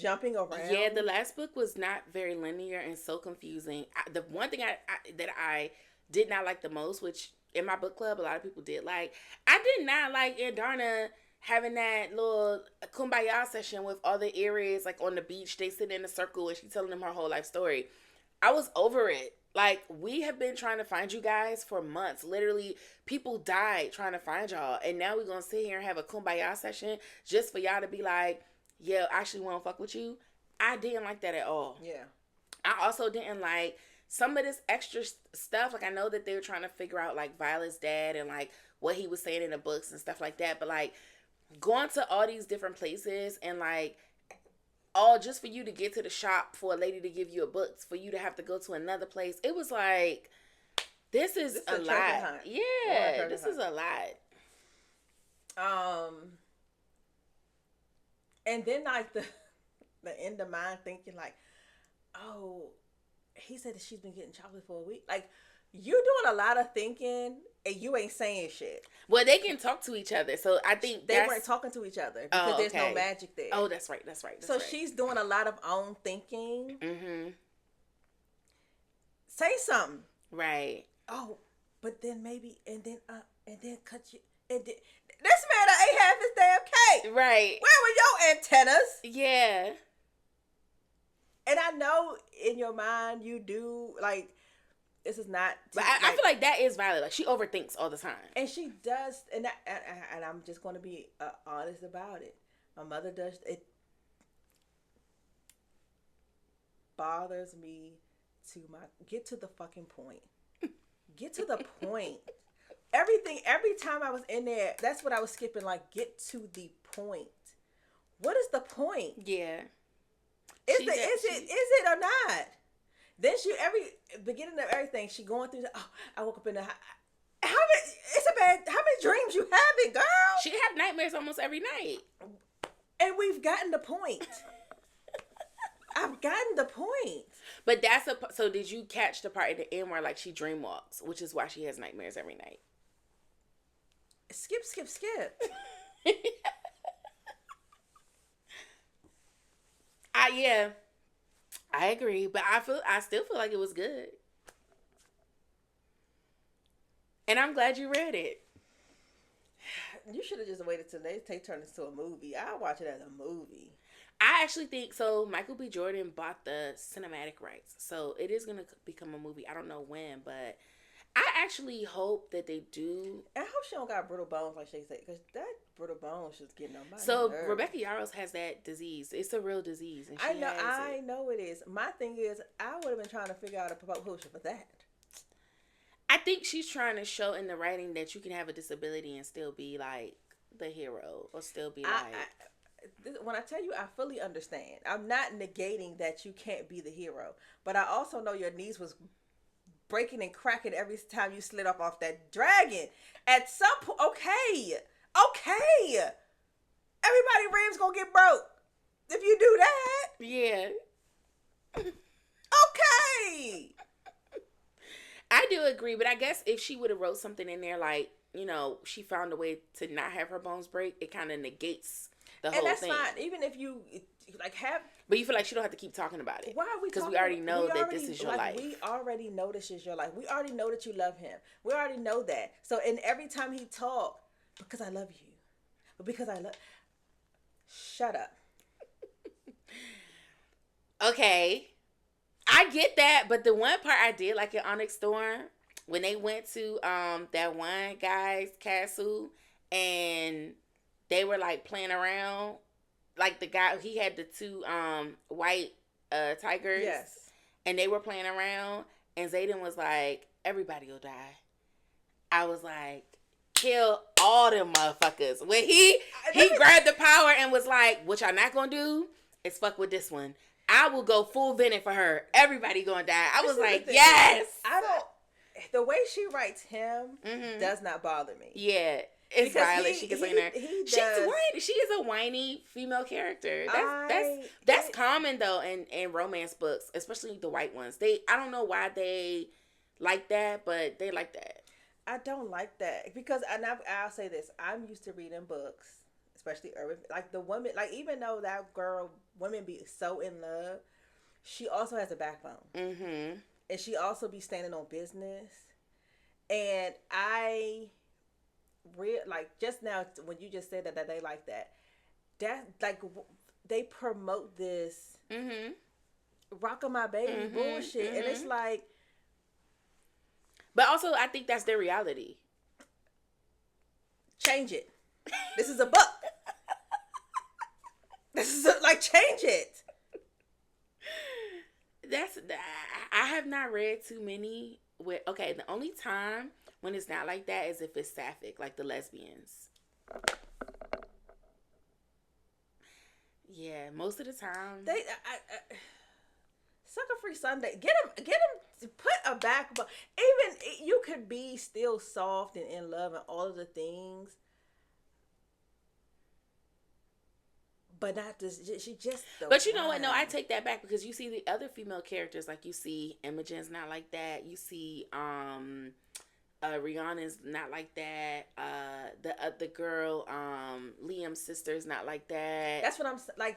S1: Jumping around.
S2: Yeah, the last book was not very linear and so confusing. The one thing that I did not like the most, which in my book club a lot of people did like, I did not like Andarna having that little kumbaya session with all the Aries, like on the beach. They sit in a circle and she's telling them her whole life story. I was over it. Like, we have been trying to find you guys for months. Literally, people died trying to find y'all. And now we're going to sit here and have a kumbaya session just for y'all to be like, yeah, I actually want to fuck with you. I didn't like that at all.
S1: Yeah.
S2: I also didn't like some of this extra stuff. Like, I know that they were trying to figure out, like, Violet's dad and, like, what he was saying in the books and stuff like that. But, like, going to all these different places and, like, all just for you to get to the shop for a lady to give you a book, for you to have to go to another place. It was like, this is a lot. Yeah, this is a lot.
S1: And then like the end of mine thinking like, oh, he said that she's been getting chocolate for a week. Like, you're doing a lot of thinking and you ain't saying shit.
S2: Well, they can talk to each other, so I think
S1: they weren't talking to each other because there's no magic there.
S2: Oh, that's right. So
S1: she's doing a lot of own thinking.
S2: Mm-hmm.
S1: Say something.
S2: Right.
S1: Oh, but then maybe and then cut you and then this man ate half his damn cake.
S2: Right.
S1: Where were your antennas?
S2: Yeah.
S1: And I know in your mind you do like. This is not.
S2: But I feel like that is Violet. Like, she overthinks all the time,
S1: and she does. And I'm just going to be honest about it. My mother does. It bothers me get to the fucking point. Get to the point. Everything. Every time I was in there, that's what I was skipping. Like, get to the point. What is the point?
S2: Yeah.
S1: Is it or not? Then every beginning of everything, she going through. I woke up in the. How many dreams you having, girl?
S2: She have nightmares almost every night.
S1: And we've gotten the point. I've gotten the point.
S2: But so did you catch the part at the end where like she dream walks, which is why she has nightmares every night?
S1: Skip.
S2: Yeah. I agree, but I still feel like it was good. And I'm glad you read it.
S1: You should have just waited till they turn this to a movie. I'll watch it as a movie.
S2: I actually think so. Michael B. Jordan bought the cinematic rights, so it is going to become a movie. I don't know when, but I actually hope that they do.
S1: And I hope she don't got brittle bones like she said, because that brittle bones just getting on my
S2: So
S1: nerves.
S2: Rebecca Yarros has that disease. It's a real disease, and
S1: I know it is. My thing is, I would have been trying to figure out a promotion for that.
S2: I think she's trying to show in the writing that you can have a disability and still be like the hero, or still be
S1: when I tell you, I fully understand. I'm not negating that you can't be the hero, but I also know your knees was breaking and cracking every time you slid off that dragon. At some point, okay. Everybody ribs gonna get broke if you do that.
S2: Yeah.
S1: Okay.
S2: I do agree, but I guess if she would have wrote something in there like, she found a way to not have her bones break, it kind of negates the whole thing. And
S1: that's fine. Even if you have.
S2: But you feel like she don't have to keep talking about it.
S1: Why are we?
S2: Because we already know that this is your life.
S1: We already know this is your life. We already know that you love him. We already know that. So, and every time he talk, because I love you, but because I love. Shut up.
S2: Okay. I get that, but the one part I did like in Onyx Storm, when they went to that one guy's castle and they were like playing around, like the guy, he had the two white tigers.
S1: Yes. And
S2: they were playing around and Zayden was like, everybody will die. I was like, kill all them motherfuckers. When he grabbed the power and was like, what y'all not gonna do is fuck with this one. I will go full venom for her. Everybody gonna die. I was like, yes.
S1: The way she writes him does not bother me.
S2: Yeah. It's Violet. She can say her. She's whiny. She is a whiny female character. That's common though in romance books, especially the white ones. I don't know why they like that, but they like that.
S1: I don't like that because I'll say this. I'm used to reading books, especially urban, like the woman, like even though that girl, women be so in love, she also has a backbone. Mm-hmm. And she also be standing on business. And I like just now when you just said that they like that like they promote this rockin' my baby bullshit. And it's like,
S2: But also, I think that's their reality.
S1: Change it. This is a book. Change it.
S2: I have not read too many the only time when it's not like that is if it's sapphic, like the lesbians. Yeah, most of the time.
S1: Sucker Free Sunday. Get him to put a backbone. Even you could be still soft and in love and all of the things. But not this. She just.
S2: But you know what? No, I take that back because you see the other female characters, like you see Imogen's not like that. You see, Rihanna's not like that. The girl, Liam's sister's not like that.
S1: That's what I'm like.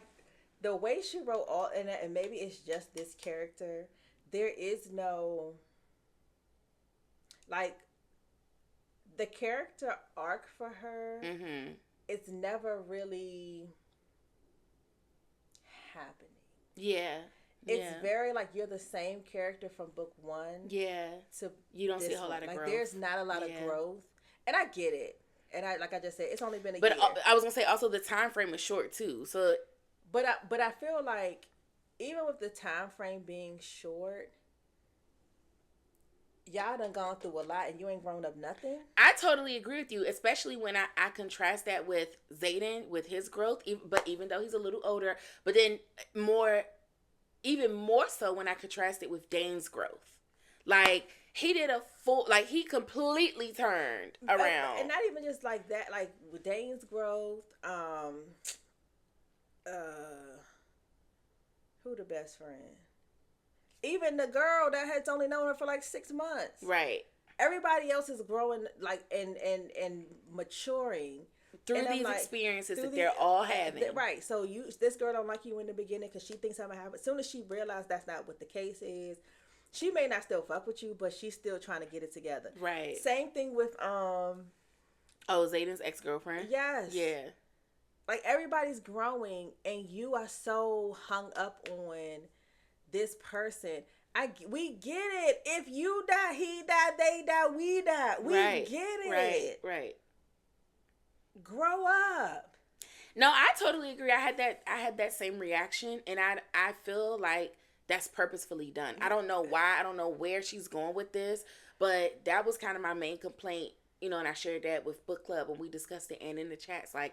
S1: The way she wrote all in it, and maybe it's just this character. There is no the character arc for her. Mm-hmm. It's never really happening.
S2: Yeah.
S1: It's very you're the same character from book 1.
S2: Yeah. To you don't see a whole lot of growth.
S1: There's not a lot of growth. And I get it. And I just said, it's only been a
S2: year.
S1: But
S2: I was gonna say also the time frame is short too. So
S1: But I feel like even with the time frame being short, y'all done gone through a lot and you ain't grown up nothing.
S2: I totally agree with you, especially when I contrast that with Xaden, with his growth, but even though he's a little older, but then even more so when I contrast it with Dane's growth. He did a full, he completely turned around.
S1: And not even just like that, with Dane's growth, who the best friend? Even the girl that has only known her for 6 months.
S2: Right.
S1: Everybody else is growing and maturing
S2: through these experiences that they're all having.
S1: Right. So this girl don't like you in the beginning because she thinks something happened. As soon as she realizes that's not what the case is, she may not still fuck with you, but she's still trying to get it together.
S2: Right.
S1: Same thing with
S2: Xaden's ex-girlfriend.
S1: Yes.
S2: Yeah.
S1: Everybody's growing, and you are so hung up on this person. We get it. If you die, he died, they die, we die. We get it.
S2: Right.
S1: Grow up.
S2: No, I totally agree. I had that same reaction, and I feel like that's purposefully done. I don't know why. I don't know where she's going with this, but that was kind of my main complaint. And I shared that with book club when we discussed it and in the chats. I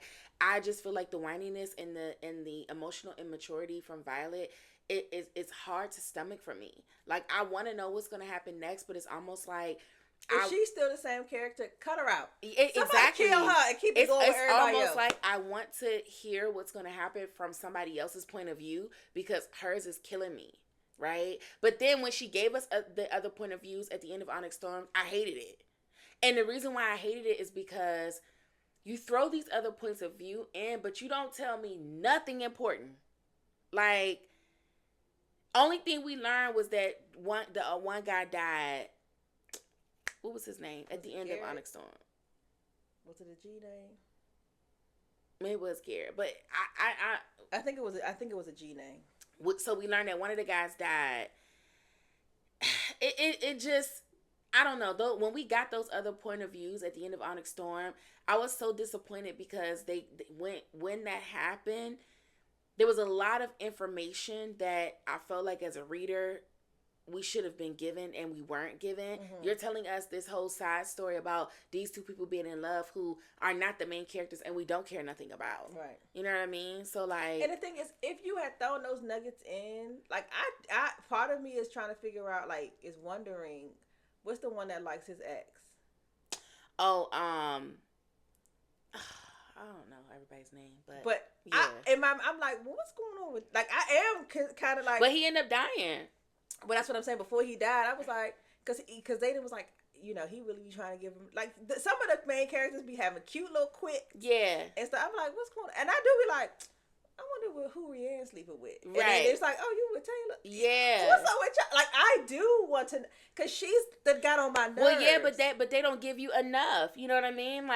S2: just feel like the whininess and the emotional immaturity from Violet, it's hard to stomach for me. I want to know what's going to happen next, but it's almost like
S1: if she's still the same character, cut her out.
S2: Exactly.
S1: Kill her and keep it going with everybody else.
S2: It's almost like I want to hear what's going to happen from somebody else's point of view because hers is killing me, right? But then when she gave us the other point of views at the end of Onyx Storm, I hated it. And the reason why I hated it is because you throw these other points of view in, but you don't tell me nothing important. Only thing we learned was that one guy died. What was his name at the end of Onyx Storm?
S1: Was it a G name?
S2: It was Garrett, but
S1: I think it was a G name.
S2: So we learned that one of the guys died. It just, I don't know. Though when we got those other point of views at the end of Onyx Storm, I was so disappointed because when that happened, there was a lot of information that I felt like as a reader we should have been given and we weren't given. Mm-hmm. You're telling us this whole side story about these two people being in love who are not the main characters and we don't care nothing about.
S1: Right.
S2: You know what I mean? So
S1: and the thing is, if you had thrown those nuggets in, I part of me is trying to figure out, is wondering, what's the one that likes his ex?
S2: Oh, I don't know everybody's name, but
S1: yeah. I'm like, well, what's going on with, I am kind of like,
S2: but he ended up dying.
S1: But that's what I'm saying. Before he died, I was like, because Zayden was like, he really be trying to give him, some of the main characters be having cute little quick.
S2: Yeah.
S1: And so I'm like, what's going on? And I do be like, I wonder who Rianne's sleeping with.
S2: Right.
S1: And then it's like, oh, you with Taylor?
S2: Yeah.
S1: What's up with y'all? I do want to, because she's that got on my nerves.
S2: Well, yeah, but they don't give you enough. You know what I mean?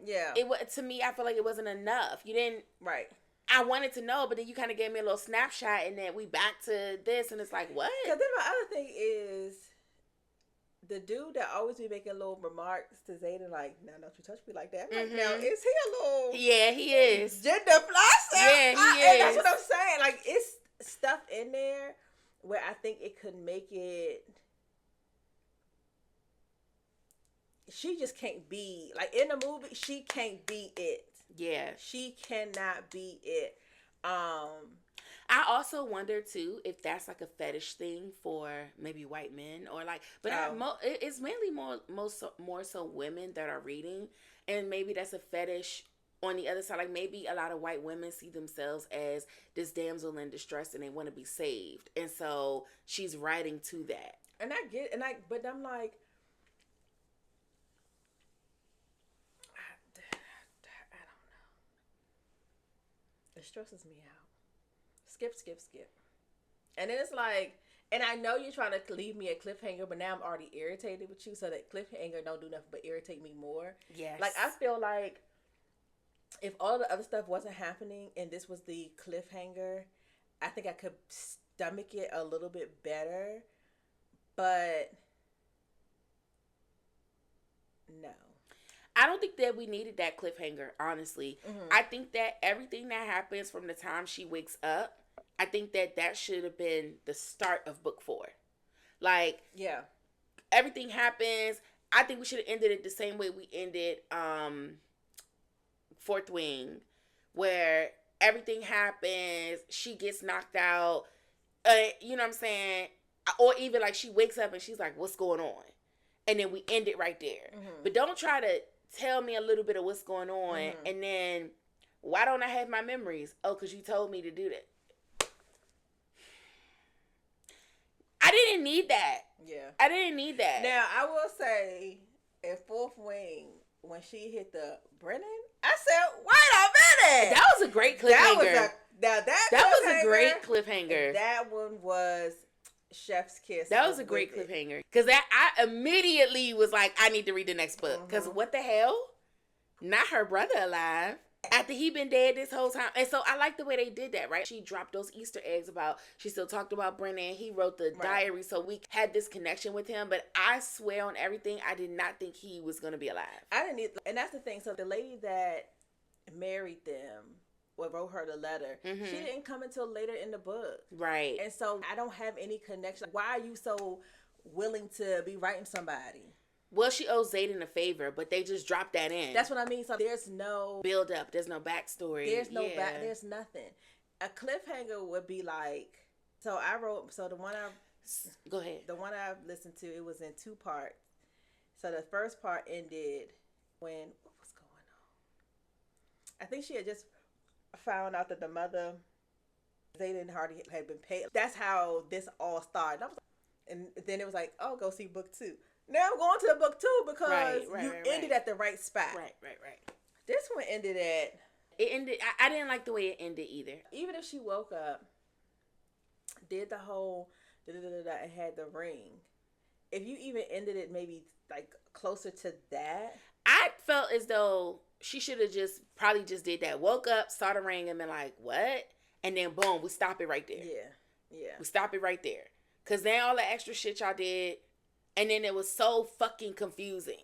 S1: Yeah.
S2: To me, I feel like it wasn't enough. You didn't.
S1: Right.
S2: I wanted to know, but then you kind of gave me a little snapshot, and then we back to this, and it's like, what?
S1: Because then my other thing is, the dude that always be making little remarks to Zayden, like, no, don't you touch me like that. I'm like, now, is he a little...
S2: Yeah, he is.
S1: Gender flush?
S2: Yeah, he is.
S1: And that's what I'm saying. Like, it's stuff in there where I think it could make it... She just can't be... Like, in the movie, she can't be it.
S2: Yeah.
S1: She cannot be it.
S2: I also wonder too if that's like a fetish thing for maybe white men or like, but it's mainly more so women that are reading, and maybe that's a fetish on the other side. Like maybe a lot of white women see themselves as this damsel in distress and they want to be saved, and so she's writing to that.
S1: And I get, but I'm like, I don't know. It stresses me out. Skip. And then it's like, and I know you're trying to leave me a cliffhanger, but now I'm already irritated with you, so that cliffhanger don't do nothing but irritate me more.
S2: Yes.
S1: Like, I feel like if all the other stuff wasn't happening and this was the cliffhanger, I think I could stomach it a little bit better. But no.
S2: I don't think that we needed that cliffhanger, honestly. Mm-hmm. I think that everything that happens from the time she wakes up, I think that should have been the start of book 4. Like,
S1: yeah,
S2: everything happens. I think we should have ended it the same way we ended Fourth Wing, where everything happens, she gets knocked out, you know what I'm saying? Or even like she wakes up and she's like, what's going on? And then we end it right there. Mm-hmm. But don't try to tell me a little bit of what's going on, mm-hmm. and then why don't I have my memories? Oh, because you told me to do that. I didn't need that.
S1: Yeah.
S2: I didn't need that.
S1: Now, I will say, in Fourth Wing, when she hit the Brennan, I said, wait a minute!
S2: That was a great cliffhanger. That was a great cliffhanger.
S1: That one was chef's kiss.
S2: That was a great cliffhanger. Because I immediately was like, I need to read the next book. Because what the hell? Not her brother alive. After he been dead this whole time. And so I like the way they did that, right? She dropped those Easter eggs about, she still talked about Brennan. He wrote the diary, so we had this connection with him. But I swear on everything, I did not think he was going to be alive.
S1: I didn't either. And that's the thing. So the lady that married them, or wrote her the letter, mm-hmm. she didn't come until later in the book.
S2: Right.
S1: And so I don't have any connection. Why are you so willing to be writing somebody?
S2: Well, she owes Zayden a favor, but they just dropped that in.
S1: That's what I mean. So there's no
S2: build up. There's no backstory.
S1: There's no there's nothing. A cliffhanger would be like, so the one
S2: go ahead.
S1: The one I listened to, it was in 2 parts. So the first part ended when, what was going on? I think she had just found out that the mother, Zayden Hardy, had been paid. That's how this all started. And then it was like, oh, go see book 2. Now I'm going to book 2 because you ended at the right spot.
S2: Right.
S1: This one ended at...
S2: It ended... I didn't like the way it ended either.
S1: Even if she woke up, did the whole... and had the ring. If you even ended it maybe like closer to that...
S2: I felt as though she should have probably just did that. Woke up, saw the ring, and been like, what? And then boom, we stop it right there.
S1: Yeah.
S2: We stop it right there. Because then all the extra shit y'all did... And then it was so fucking confusing.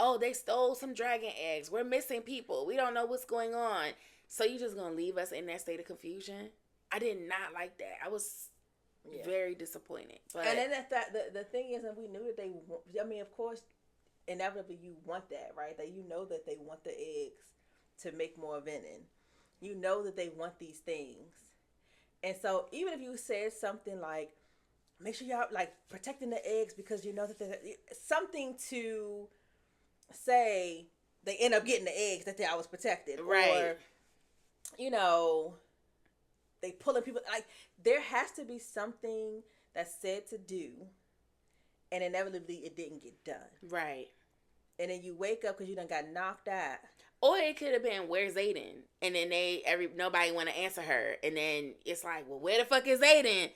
S2: Oh, they stole some dragon eggs. We're missing people. We don't know what's going on. So you just gonna leave us in that state of confusion? I did not like that. I was very disappointed. But
S1: and then the thing is, and we knew that they. I mean, of course, inevitably you want that, right? That you know that they want the eggs to make more venom. You know that they want these things, and so even if you said something like, make sure y'all like protecting the eggs because you know that there's something to say they end up getting the eggs that they always protected.
S2: Right.
S1: Or, you know, they pulling people. Like, there has to be something that's said to do and inevitably it didn't get done.
S2: Right.
S1: And then you wake up because you done got knocked out.
S2: Or it could have been, where's Zayden? And then nobody want to answer her. And then it's like, well, where the fuck is Zayden?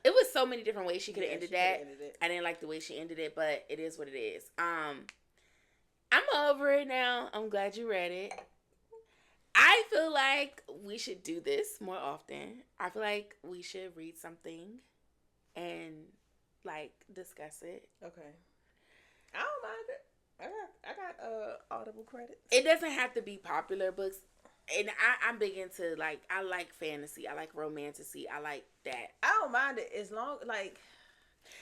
S2: It was so many different ways she could have ended that. I didn't like the way she ended it, but it is what it is. I'm over it now. I'm glad you read it. I feel like we should do this more often. I feel like we should read something and like discuss it.
S1: Okay. don't mind it. I got Audible credits.
S2: It doesn't have to be popular books. And I'm big into, like, I like fantasy. I like romantasy. I like that.
S1: I don't mind it as long, like,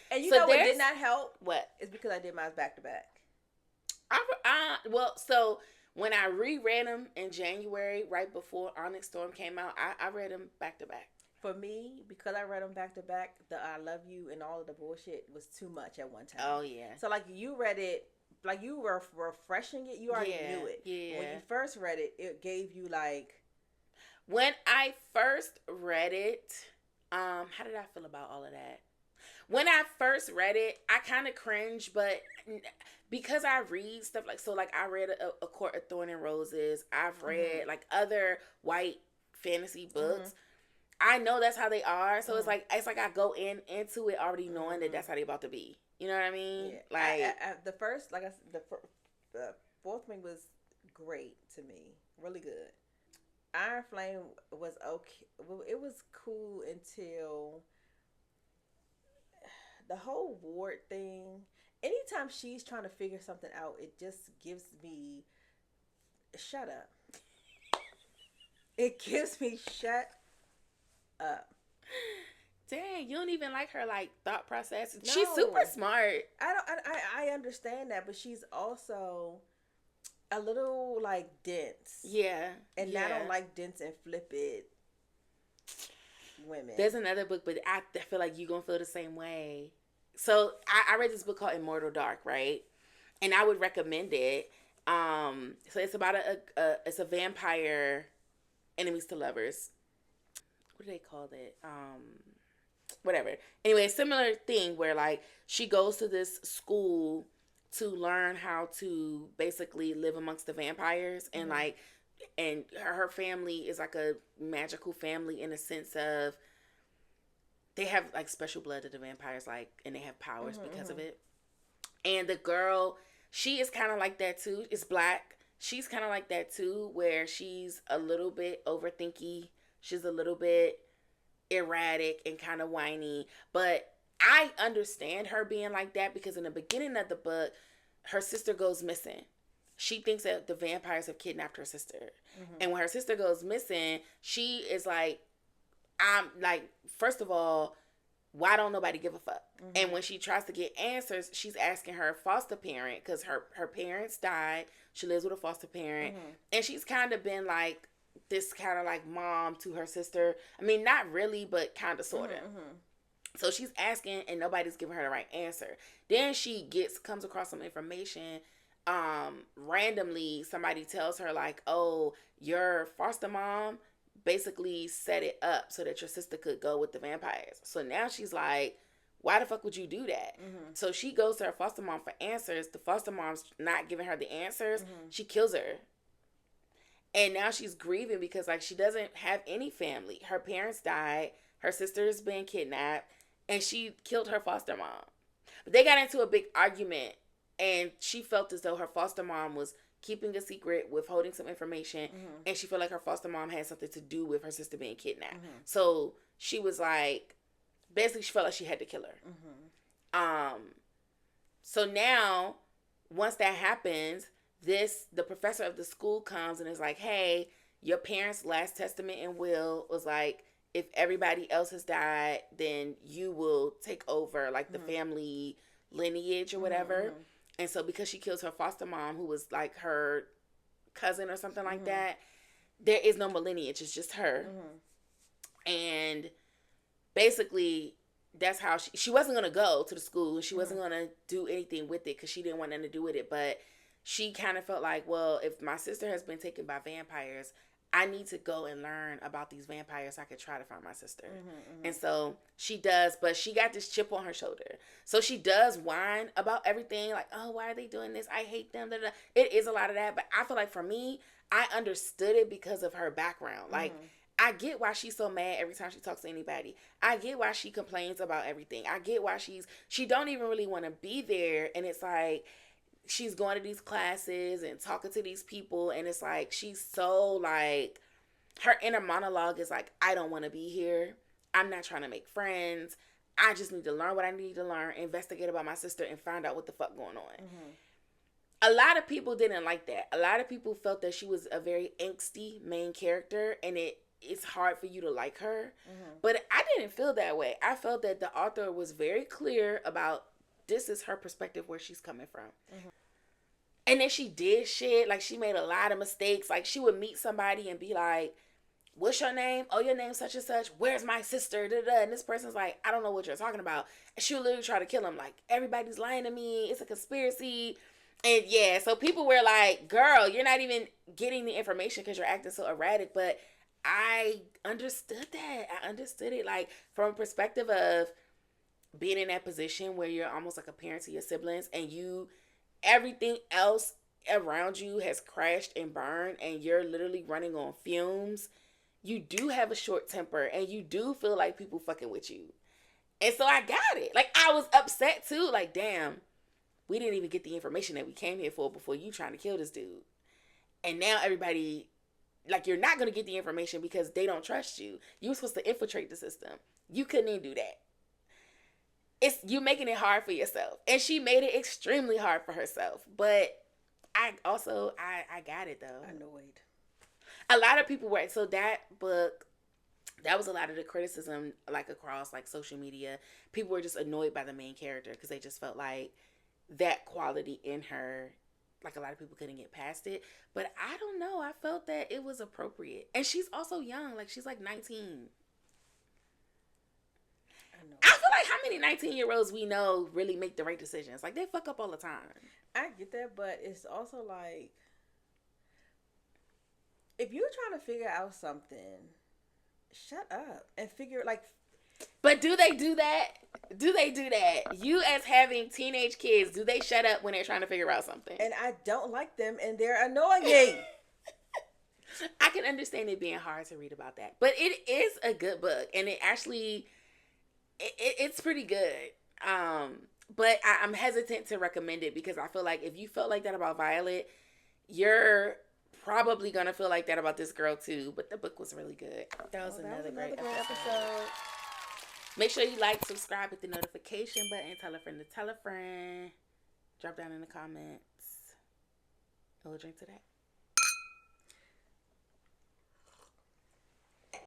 S1: and you
S2: So
S1: know what did not help?
S2: What?
S1: It's because I did mine back to back.
S2: Well, so when I reread them in January, right before Onyx Storm came out, I read them back to back.
S1: For me, because I read them back to back, the I Love You and all of the bullshit was too much at one time.
S2: Oh, yeah.
S1: So, like, you read it, like, you were refreshing it. You already knew it.
S2: Yeah.
S1: When you first read it, it gave you, like...
S2: When I first read it, how did I feel about all of that? When I first read it, I kind of cringed, but because I read stuff like... So, like, I read A Court of Thorn and Roses. I've read, like, other white fantasy books. I know that's how they are. So, it's like I go into it already knowing that that's how they about to be. You know what I mean?
S1: Yeah.
S2: Like
S1: the first, like I said, the fourth one was great to me, really good. Iron Flame was okay. It was cool until the whole Ward thing. Anytime she's trying to figure something out, it just gives me shut up. It gives me shut up.
S2: Dang, you don't even like her, like, thought process.
S1: No.
S2: She's super smart.
S1: I understand that, but she's also a little, like, dense.
S2: Yeah.
S1: And I don't like dense and flippant women.
S2: There's another book, but I feel like you're going to feel the same way. So, I read this book called Immortal Dark, right? And I would recommend it. So, it's about it's a vampire enemies to lovers. What do they call it? Whatever. Anyway, similar thing where, like, she goes to this school to learn how to basically live amongst the vampires, and like, and her family is like a magical family in a sense of they have like special blood to the vampires, like, and they have powers because of it. And the girl, she is kind of like that too. It's black. She's kind of like that too, where she's a little bit overthinky. She's a little bit erratic and kind of whiny, but I understand her being like that because in the beginning of the book, her sister goes missing. She thinks that the vampires have kidnapped her sister. And when her sister goes missing, she is like, I'm like, first of all, why don't nobody give a fuck? And when she tries to get answers, she's asking her foster parent, because her parents died. She lives with a foster parent. And she's kind of been like this kind of like mom to her sister. I mean, not really, but kind of sort of. So she's asking and nobody's giving her the right answer. Then she comes across some information. Randomly, somebody tells her like, oh, your foster mom basically set it up so that your sister could go with the vampires. So now she's like, why the fuck would you do that? So she goes to her foster mom for answers. The foster mom's not giving her the answers. She kills her. And now she's grieving because, like, she doesn't have any family. Her parents died. Her sister's been kidnapped. And she killed her foster mom. But they got into a big argument. And she felt as though her foster mom was keeping a secret, withholding some information. And she felt like her foster mom had something to do with her sister being kidnapped. So she was like, basically she felt like she had to kill her. So now, once that happens, the professor of the school comes and is like, hey, your parents' last testament and will was like, if everybody else has died, then you will take over, like, the family lineage or whatever. And so because she kills her foster mom, who was like her cousin or something like that, there is no more lineage. It's just her. And basically, that's how she wasn't going to go to the school. She wasn't going to do anything with it because she didn't want nothing to do with it. But she kind of felt like, well, if my sister has been taken by vampires, I need to go and learn about these vampires so I could try to find my sister. And so she does, but she got this chip on her shoulder. So she does whine about everything, like, oh, why are they doing this? I hate them. Da, da. It is a lot of that, but I feel like for me, I understood it because of her background. Like, I get why she's so mad every time she talks to anybody. I get why she complains about everything. I get why she don't even really want to be there. And it's like, she's going to these classes and talking to these people, and it's like she's so like, her inner monologue is like, I don't want to be here. I'm not trying to make friends. I just need to learn what I need to learn, investigate about my sister, and find out what the fuck going on. a lot of people didn't like that. A lot of people felt that she was a very angsty main character, and it's hard for you to like her. But I didn't feel that way. I felt that the author was very clear about this is her perspective, where she's coming from. And then she did shit. Like, she made a lot of mistakes. Like, she would meet somebody and be like, what's your name? Oh, your name's such and such. Where's my sister? Da-da-da. And this person's like, I don't know what you're talking about. And she would literally try to kill him. Like, everybody's lying to me. It's a conspiracy. And yeah, so people were like, girl, you're not even getting the information because you're acting so erratic. But I understood that. I understood it. Like, from a perspective of being in that position where you're almost like a parent to your siblings, and everything else around you has crashed and burned, and you're literally running on fumes. You do have a short temper, and you do feel like people fucking with you. And so I got it. Like, I was upset too. Like, damn, we didn't even get the information that we came here for before you trying to kill this dude. And now everybody, like, you're not going to get the information because they don't trust you. You were supposed to infiltrate the system. You couldn't even do that. You making it hard for yourself. And she made it extremely hard for herself. But I got it though.
S1: Annoyed.
S2: A lot of people were, so that book, that was a lot of the criticism, like, across, like, social media. People were just annoyed by the main character because they just felt like that quality in her, like, a lot of people couldn't get past it. But I don't know. I felt that it was appropriate. And she's also young. Like, she's like 19. I feel like how many 19-year-olds we know really make the right decisions? Like, they fuck up all the time.
S1: I get that, but it's also like, if you're trying to figure out something, shut up and figure, like.
S2: But do they do that? Do they do that? You, as having teenage kids, do they shut up when they're trying to figure out something?
S1: And I don't like them, and they're annoying.
S2: I can understand it being hard to read about that. But it is a good book, and it actually, it's pretty good. But I'm hesitant to recommend it because I feel like if you felt like that about Violet, you're probably going to feel like that about this girl too. But the book was really good. That was another great episode. Make sure you like, subscribe, hit the notification button, tell a friend to tell a friend. Drop down in the comments. And we'll drink to that.